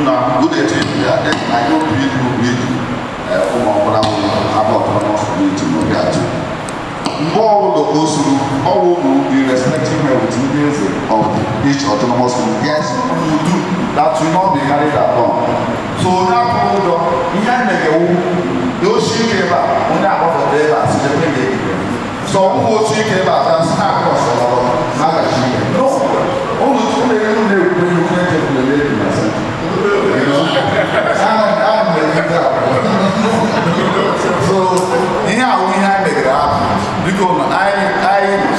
know, good at it. I don't really about autonomous community. All of those all will be respecting her with leaders of each autonomous community. Yes, we do. That will not be carried along. So that he had those she came back when I got the day as the day. So who she came back and snapped across the magazine. No, only when you can't take the lady myself. I'm so here we have the graph because I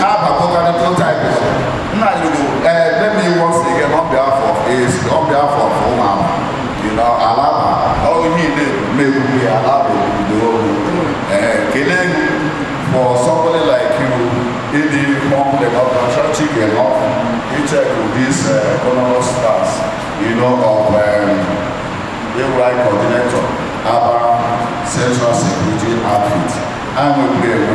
have a coconut type. Now let me once again on behalf of Alaba. this onerous task, you know, of right coordinator, Aba Central Security Outfit. I'm a player.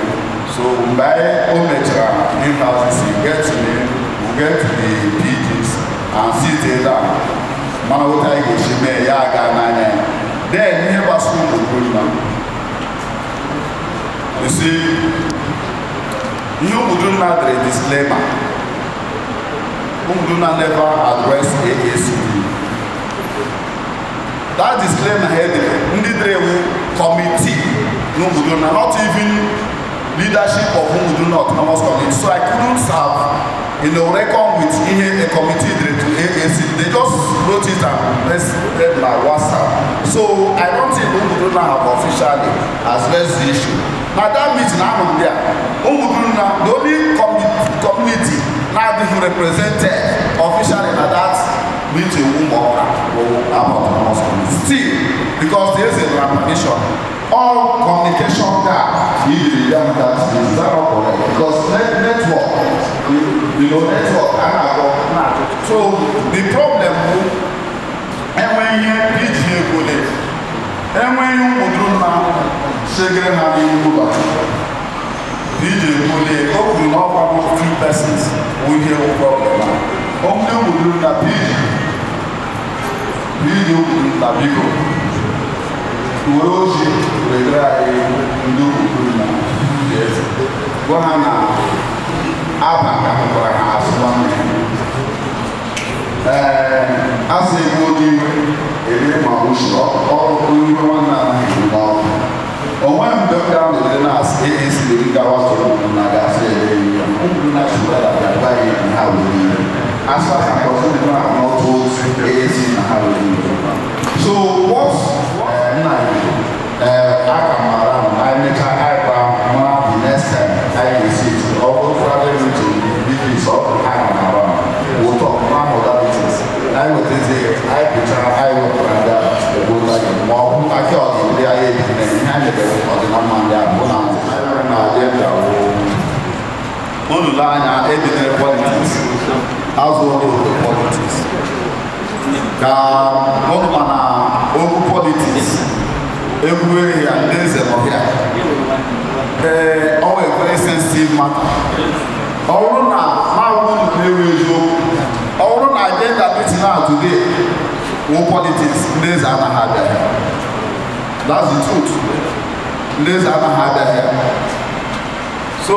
So by in-houses, you get to the PGs and sit down. Manawota Igeshime, Yaga, Nanya. Then you have school with Goodman. You see, you would not a disclaimer. You do not never address AACD. That disclaimer heading, committee, no, not even leadership of Umuduna Autonomous Committee. So I couldn't serve in the record with a committee to AAC. They just wrote it and read my WhatsApp. So I don't think Umuduna have officially addressed the issue. Now that meeting I'm there. Umuduna, the only community now being represented officially at that meeting or Autonomous Committee. Still, because there is a recognition, all communication gap is that is not correct. Because network, network, so the problem and when you reach here, and when you would now share having move DJ Mole, oh, we not about 3 persons, we hear a problem. Only we do that video would not be good. Uroji, we try to do yes. Gohana, Abaka, as one man. As a good a all one or when we go down to the last, it is the Gawas to Nagase, and how we live. As far as I'm concerned, I have not told AAC and how we live. So, what's I make an eyebrow, the next time I will see it. Although traveling to BP's or we'll talk about other business. I will say, I picture, I will run that. More I thought they are handed or the number Onulana, evident politics, household politics. Onumana, open politics, everywhere and there's a here. Always very sensitive matter. Oruna, my one play with you. Oruna, I get that meeting now today. Politics, there's an harder here. That's the truth. There's an harder here. So,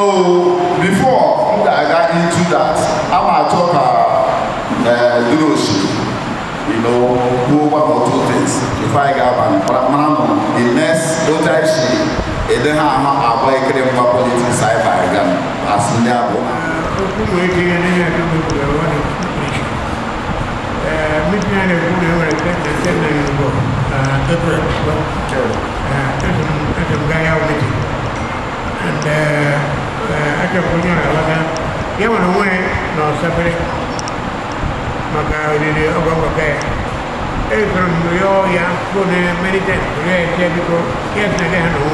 before I got into that, I'm going to talk leadership. Go one or 2 things. If I got one, the next, don't I see, and then I'm going to politics side by again. As never. Midnight of the April, guy out meeting. And I can put you on you went away, no separate. Macau did it over there. From your young food many times, because yes, I can know.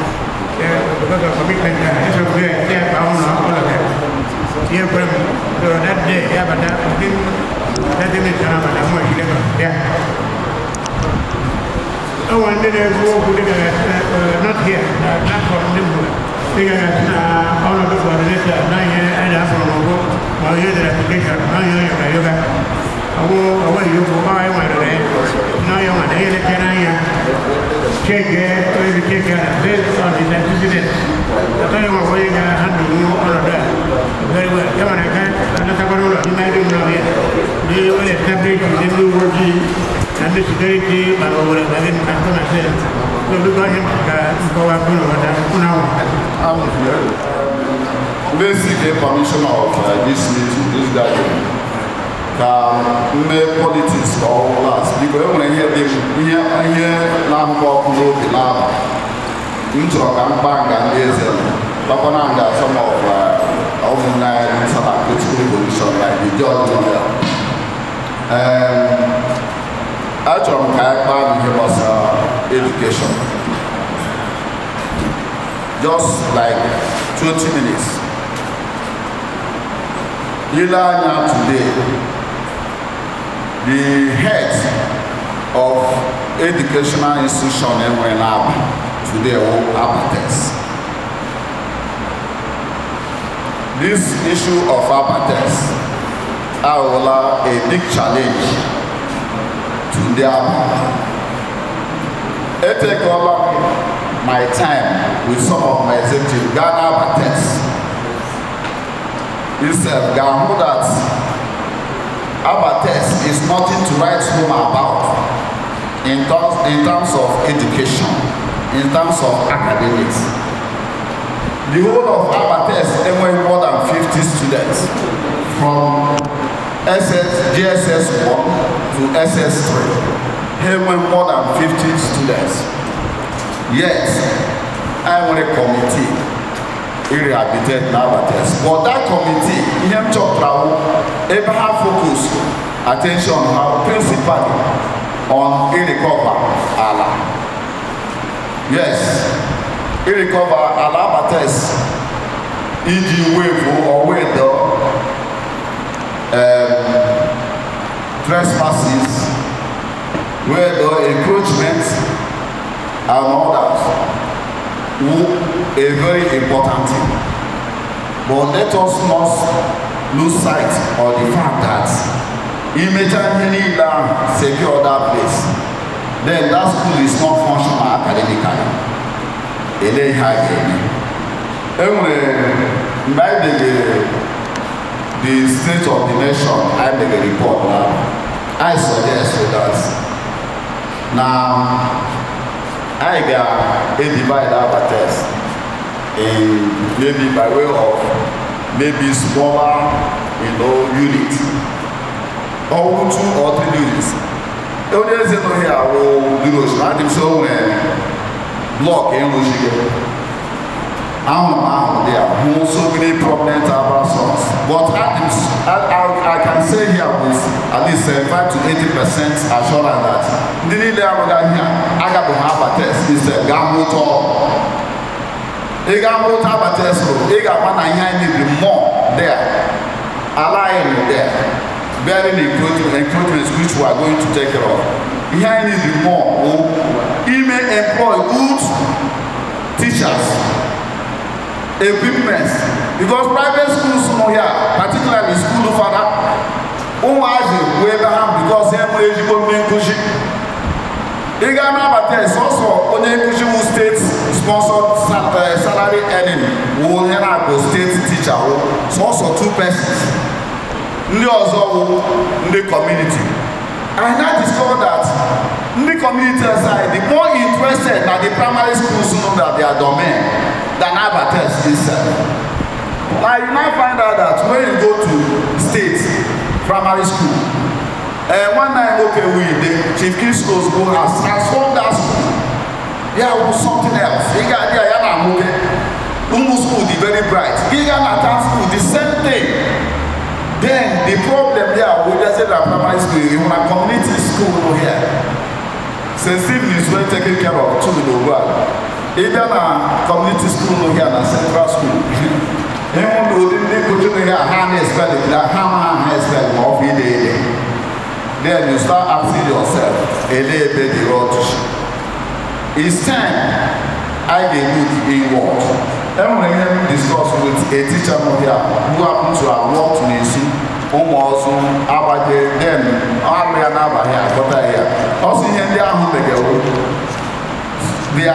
Because of commitment, it's okay. Yeah, I don't know. Here from that day, yeah, but that didn't come out of much. Yeah. Oh, and then I go not here, not from Nimble. They got all of the coordinator, 9 years, and I'm from my year application, 9 years yoga. I will away you for my one day. Now you want to hear it, check it, maybe take care of this on his antecedents. I tell you what, we got 100 more on that. Very well. You want to get another you might know it. They will establish the new working and the security, but over again, I'm going to say, so we got him to go up now. Basically, permission of this meeting, this gathering. Make politics all last because when I hear them here now walk no the lab into a bang and there's Papananga some of overnight political position like the judge actually I here was education just like 20 minutes you learn today the heads of educational institution in Aba today are abates. This issue of abates is a big challenge to the Aba. I take over my time with some of my executive Ghana abates. This Ghana that abates is nothing to write home about in terms of education, in terms of academics. The whole of abates employ more than 50 students from GSS 1 to SS 3. Employ more than 50 students. Yet, I want a committee rehabilitate abates. But that committee, him talk Abraham focus attention principally on recover Allah. Yes, recover Allah abates. E.g. wave or wave trespasses, where the encroachment and all that, a very important thing. But let us not lose sight of the fact that immediately secure that place, then that school is not functional academically. Anyway, by the state of the nation, I make a report now. I suggest that now I got a divide abates in maybe by way of maybe smaller, units or 2 or 3 units. The only reason here I will do those. I think so block in Michigan. There are so many prominent urban songs. But I can say here with at least 75 to 80% assurance that the need I got to have a test is a gamoto. A gamoto have a test, they got one I need more there. Align there. Bearing encroachments which we are going to take care of. Behind it more. He may employ good teachers. Equipment, because private schools here, particularly school father, who has Abraham because they are eligible to push it. The Ghana is also only pushing state sponsored salary earning. Who have a state teacher, so also 2 persons. They also in the community. And I discovered that in the community side, the more interested that the primary schools know that they are domain than abates itself. Like you now find out that when you go to state primary school, one night the Chief Kingsco's school has transformed that school. Yeah, with something else. He got there, school the very bright. He got a school the same thing. Then the problem here, we just said that primary school, in a community school over here, Sensitive is well taken care of to the world. Either a community school here and a central school. Anyone who didn't go to the hand is spelling, the hammer has spelled of it. Then you start asking yourself, a little bit the road. It's time I get good in what? Everyone here discuss with a teacher here who happens to have worked in a school, almost about them, I'm here, but here. Also, here they are who they go. Their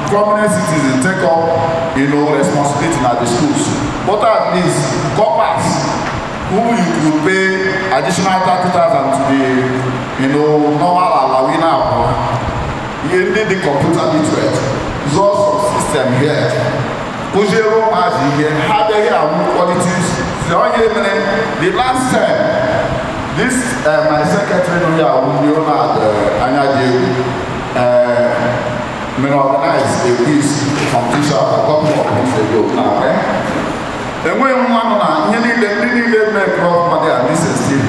prominent citizens take up, responsibility at the schools. But at least, corpers who you could pay additional 30,000 to the, normal alawina, you need the computer literate. There's also system here. Pujero Maji here, how they have qualities. The last time, this my secretary here, Aacdu, organized a quiz competition a couple of weeks ago now. And when one nearly make rough money and this is still,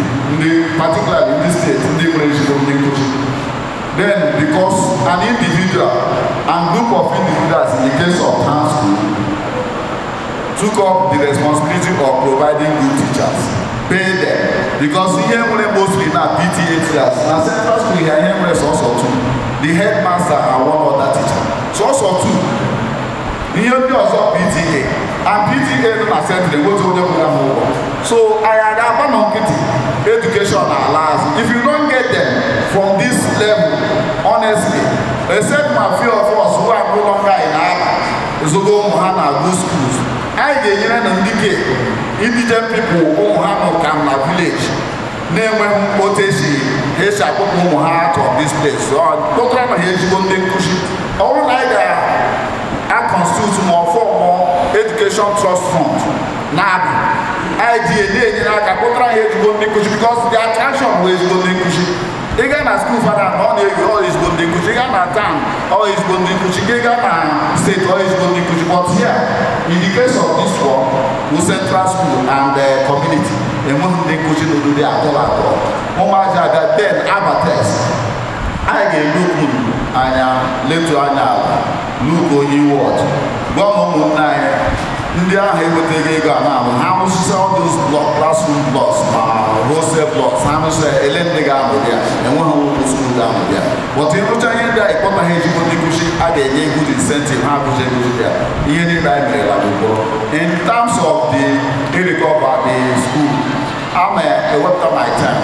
particularly in this state, then because an individual and group of individuals in the case of town school took up the responsibility of providing good teachers, pay them, because here we mostly na PTA class. Na central school here we also two. The headmaster and one other teacher. So also two. Here we also PTA. And PTA na central they go to the program. So I had education allows. If you don't get them from this level, honestly, except my few of us who are no longer in Aacdu, so go Aacdu schools. I get indigent people who have come to village. Name when Oteshi, Hesha, who heart of this place. So, Dr. Mahesh Kushi, all like I constitute more for more education trust fund. Now, IDA, Kapotra here to go because the attraction was going to Ega na school father no dey always go dey kuchi. Ega na town always go dey kuchi. Ega na state always go dey kuchi. But here, in the case of this one, we central school and the community, they want dey kuchi no do dey at all. Mama jaga then abates. I get look anya leto anya look oyi word. Gwa mo na ndị ahụ enwetaghị ego a na-amụ ha mụsịsị all those classroom blocks ma hostel blocks ha mụsị ele ndị ga-amụ ya enweghị ụlọ skuul ga-amụ ya but ịrụcha ihe ndị a ịkpọta ha ejigbo ndị nkụzi a ga-enye good incentive ha akụzi ekuzi ya ihe niile anyị merela bụ in terms of the recover the school I'm ewepụta my time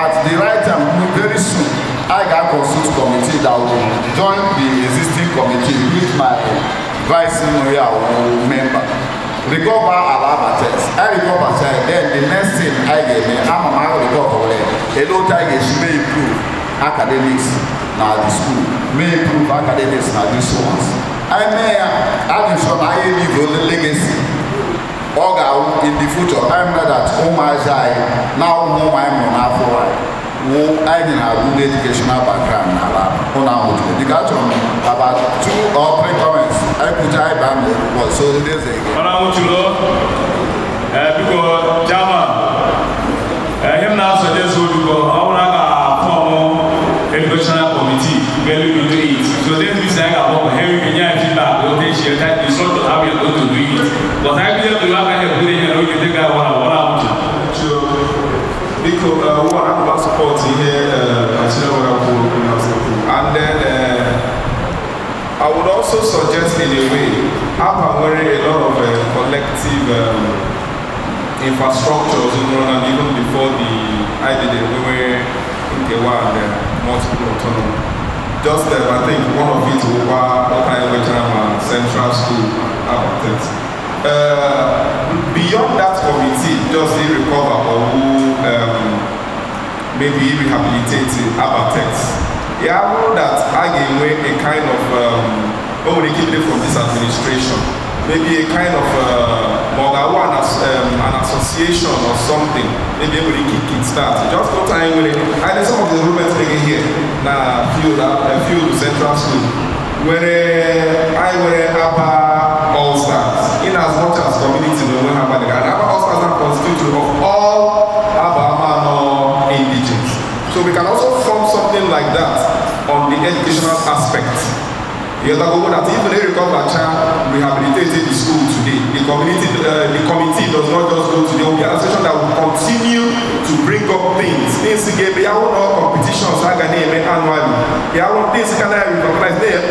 at the right time very soon I got constitute committee that will join the existing committee with my vice member. Recover Alaba test. I recover child. Then the next thing I get me, I'm a recover. A low time she may improve academics now the school. May improve academics now this ones. I may add some I leave the legacy. Oga in the future. I'm not that my side now I'm on for I didn't have good educational background in Alaba. The culture about 2 or 3 comments. I put I ban was so it is again. Because Jama, him now suggests we go. I want to form educational committee. Where we do it. So then we say I want to have feedback. Don't they share that? It's not how we are going to do it. But I believe we have a good idea. We can take that one. Because what I'm about supporting here, and then I would also suggest in a way, I'm wearing a lot of collective infrastructures, and even before I did it, we were in the one multiple autonomy. Just I think one of it was Central School, beyond that committee, just the recover or who maybe rehabilitate Abatex. Yeah, I know that I gave away a kind of from this administration, maybe a kind of an association or something. Maybe we can start. Just no time when I did some of the movements here. Now, few Central School where I were all stars. In as much as community no have and all stars are constituted of all Abama indigenous. So we can also form something like that on the educational aspect. You have to go that even they recover child rehabilitated the school today. The committee does not just go to the organization that will continue to bring up things. Things again, they have no competitions annually. They have things can recognize there.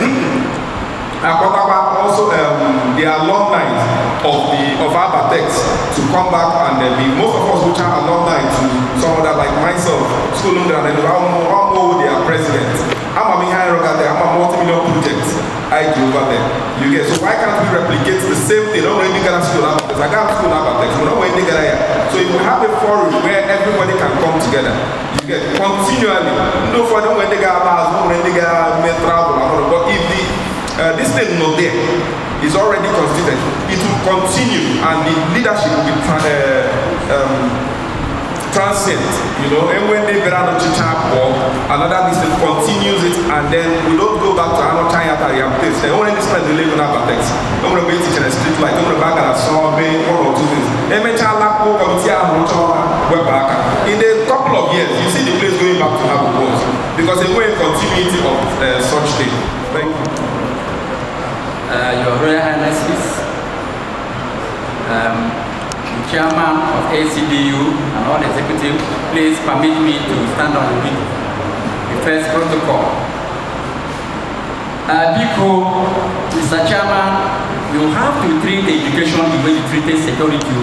Also the alumni of Abatex to come back and be most of us which are alumni to some other like myself, school and then I'm more their president. I'm a hierarchy, I'm a multi-million project. I do over there. You get so why can't we replicate the same thing? Don't really get a school Abatex. I got school Abatex, but don't really get here. So if we have a forum where everybody can come together, you get continually. No for them when they got when they got travel, but if this thing not there is already constituted, it will continue and the leadership will be transient, and when they get out of or another list continues it, and then we don't go back to another China place. They only spend the living Abatex. Don't want to be teaching a street light, don't want to back at a song, one or two things. They may try in a couple of years, you see the place going back to how it was because they were in continuity of such thing. Thank you. Your Royal Highnesses, the chairman of ACDU and all executives, please permit me to stand on the first protocol. Because, Mr. Chairman, you have to treat education the way you treated security.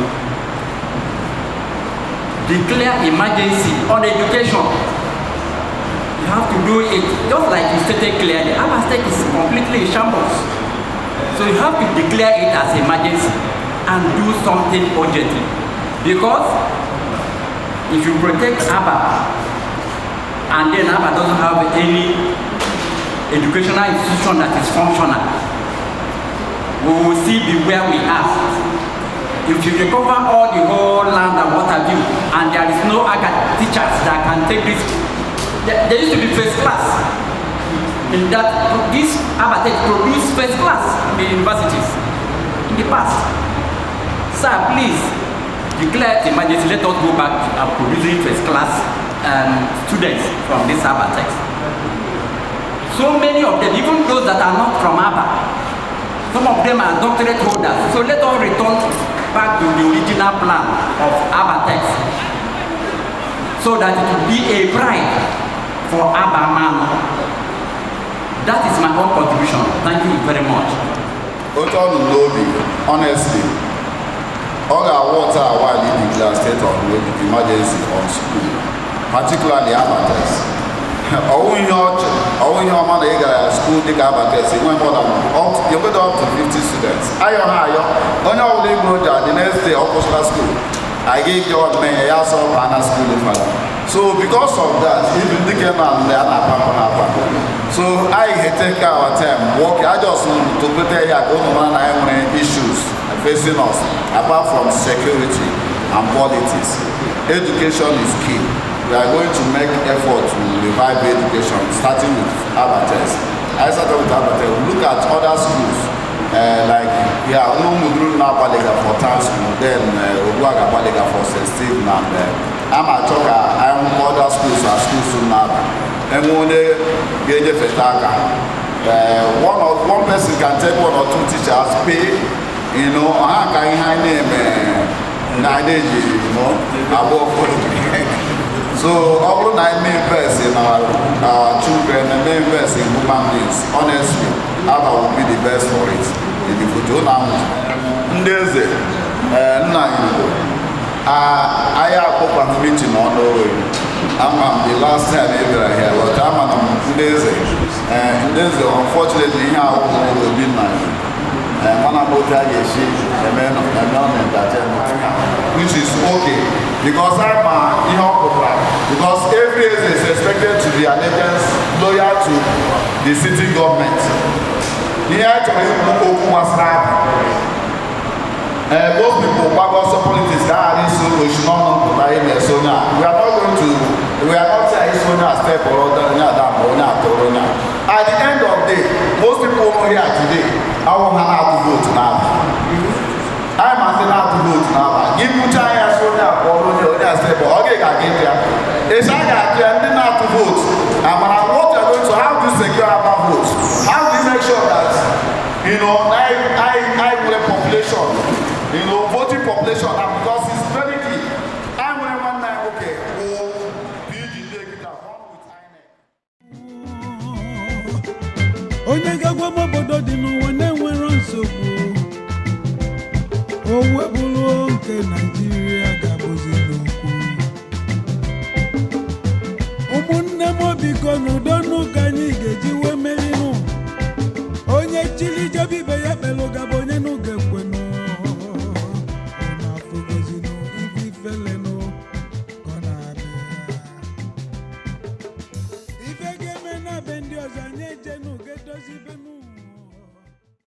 Declare emergency on education. You have to do it just like you stated clearly. Our state is completely in shambles. So you have to declare it as emergency and do something urgently. Because if you protect ABA and then ABA doesn't have any educational institution that is functional, we will still be where we are. If you recover all the whole land and what have you, and there is no teachers that can take this, there used to be first class. In that, this Abatech produced first class in the universities in the past. Sir, please declare the emergency. Let us go back to producing first class students from this Abatech. So many of them, even those that are not from ABA, some of them are doctorate holders. So let us return back to the original plan of Abatech, so that it will be a pride for ABA man. That is my own contribution. Thank you very much. Honestly, all our water while in the state of emergency on school, particularly Abatech. All in your money, school, they got about you went up to 50 students. I on your labor, the next day, Opposite School. I gave your name, I saw Anna School. So, because of that, even the game and the other, so I take our time, work. I just want to prepare issues facing us, apart from security and politics. Education is key. We are going to make effort to revive education, starting with Abatech. I started with Abatech. We look at other schools, like Mudru Nabalega for town school, then Obuaga Balega for St. Stephen, and Amachoka, other schools are schools to Naba. And when they get a fetaka, one person can take one or two teachers, pay, I can name Nadeji, above. So, all I may invest in our children and may invest in human beings. Honestly, ABA will be the best for it. In the future now, I have open meeting on the way. I'm the last time ever here, but I'm on Ndeze. And Ndeze, unfortunately, I will be nice. Which is okay, because because every is expected to be allegiance loyal to the city government. Those people also politics that are we should not know we are not going to say step or at the end of the day, most people here today, I want to vote now. I'm asking to vote now. Give you time so that step or okay, I get there. It's like I didn't have to vote. And what you're going to how do you secure our votes? How do you make sure that I will a population, voting population, and because it's very key. I'm one night, okay, onye gagwa obodo dị n'ụwa na-enwere nsogbu o webụrụ nke Naịjirịa ga-abụzi n'okwu ụmụnne m biko n'udo n'ụka anyị ga-eji wee mee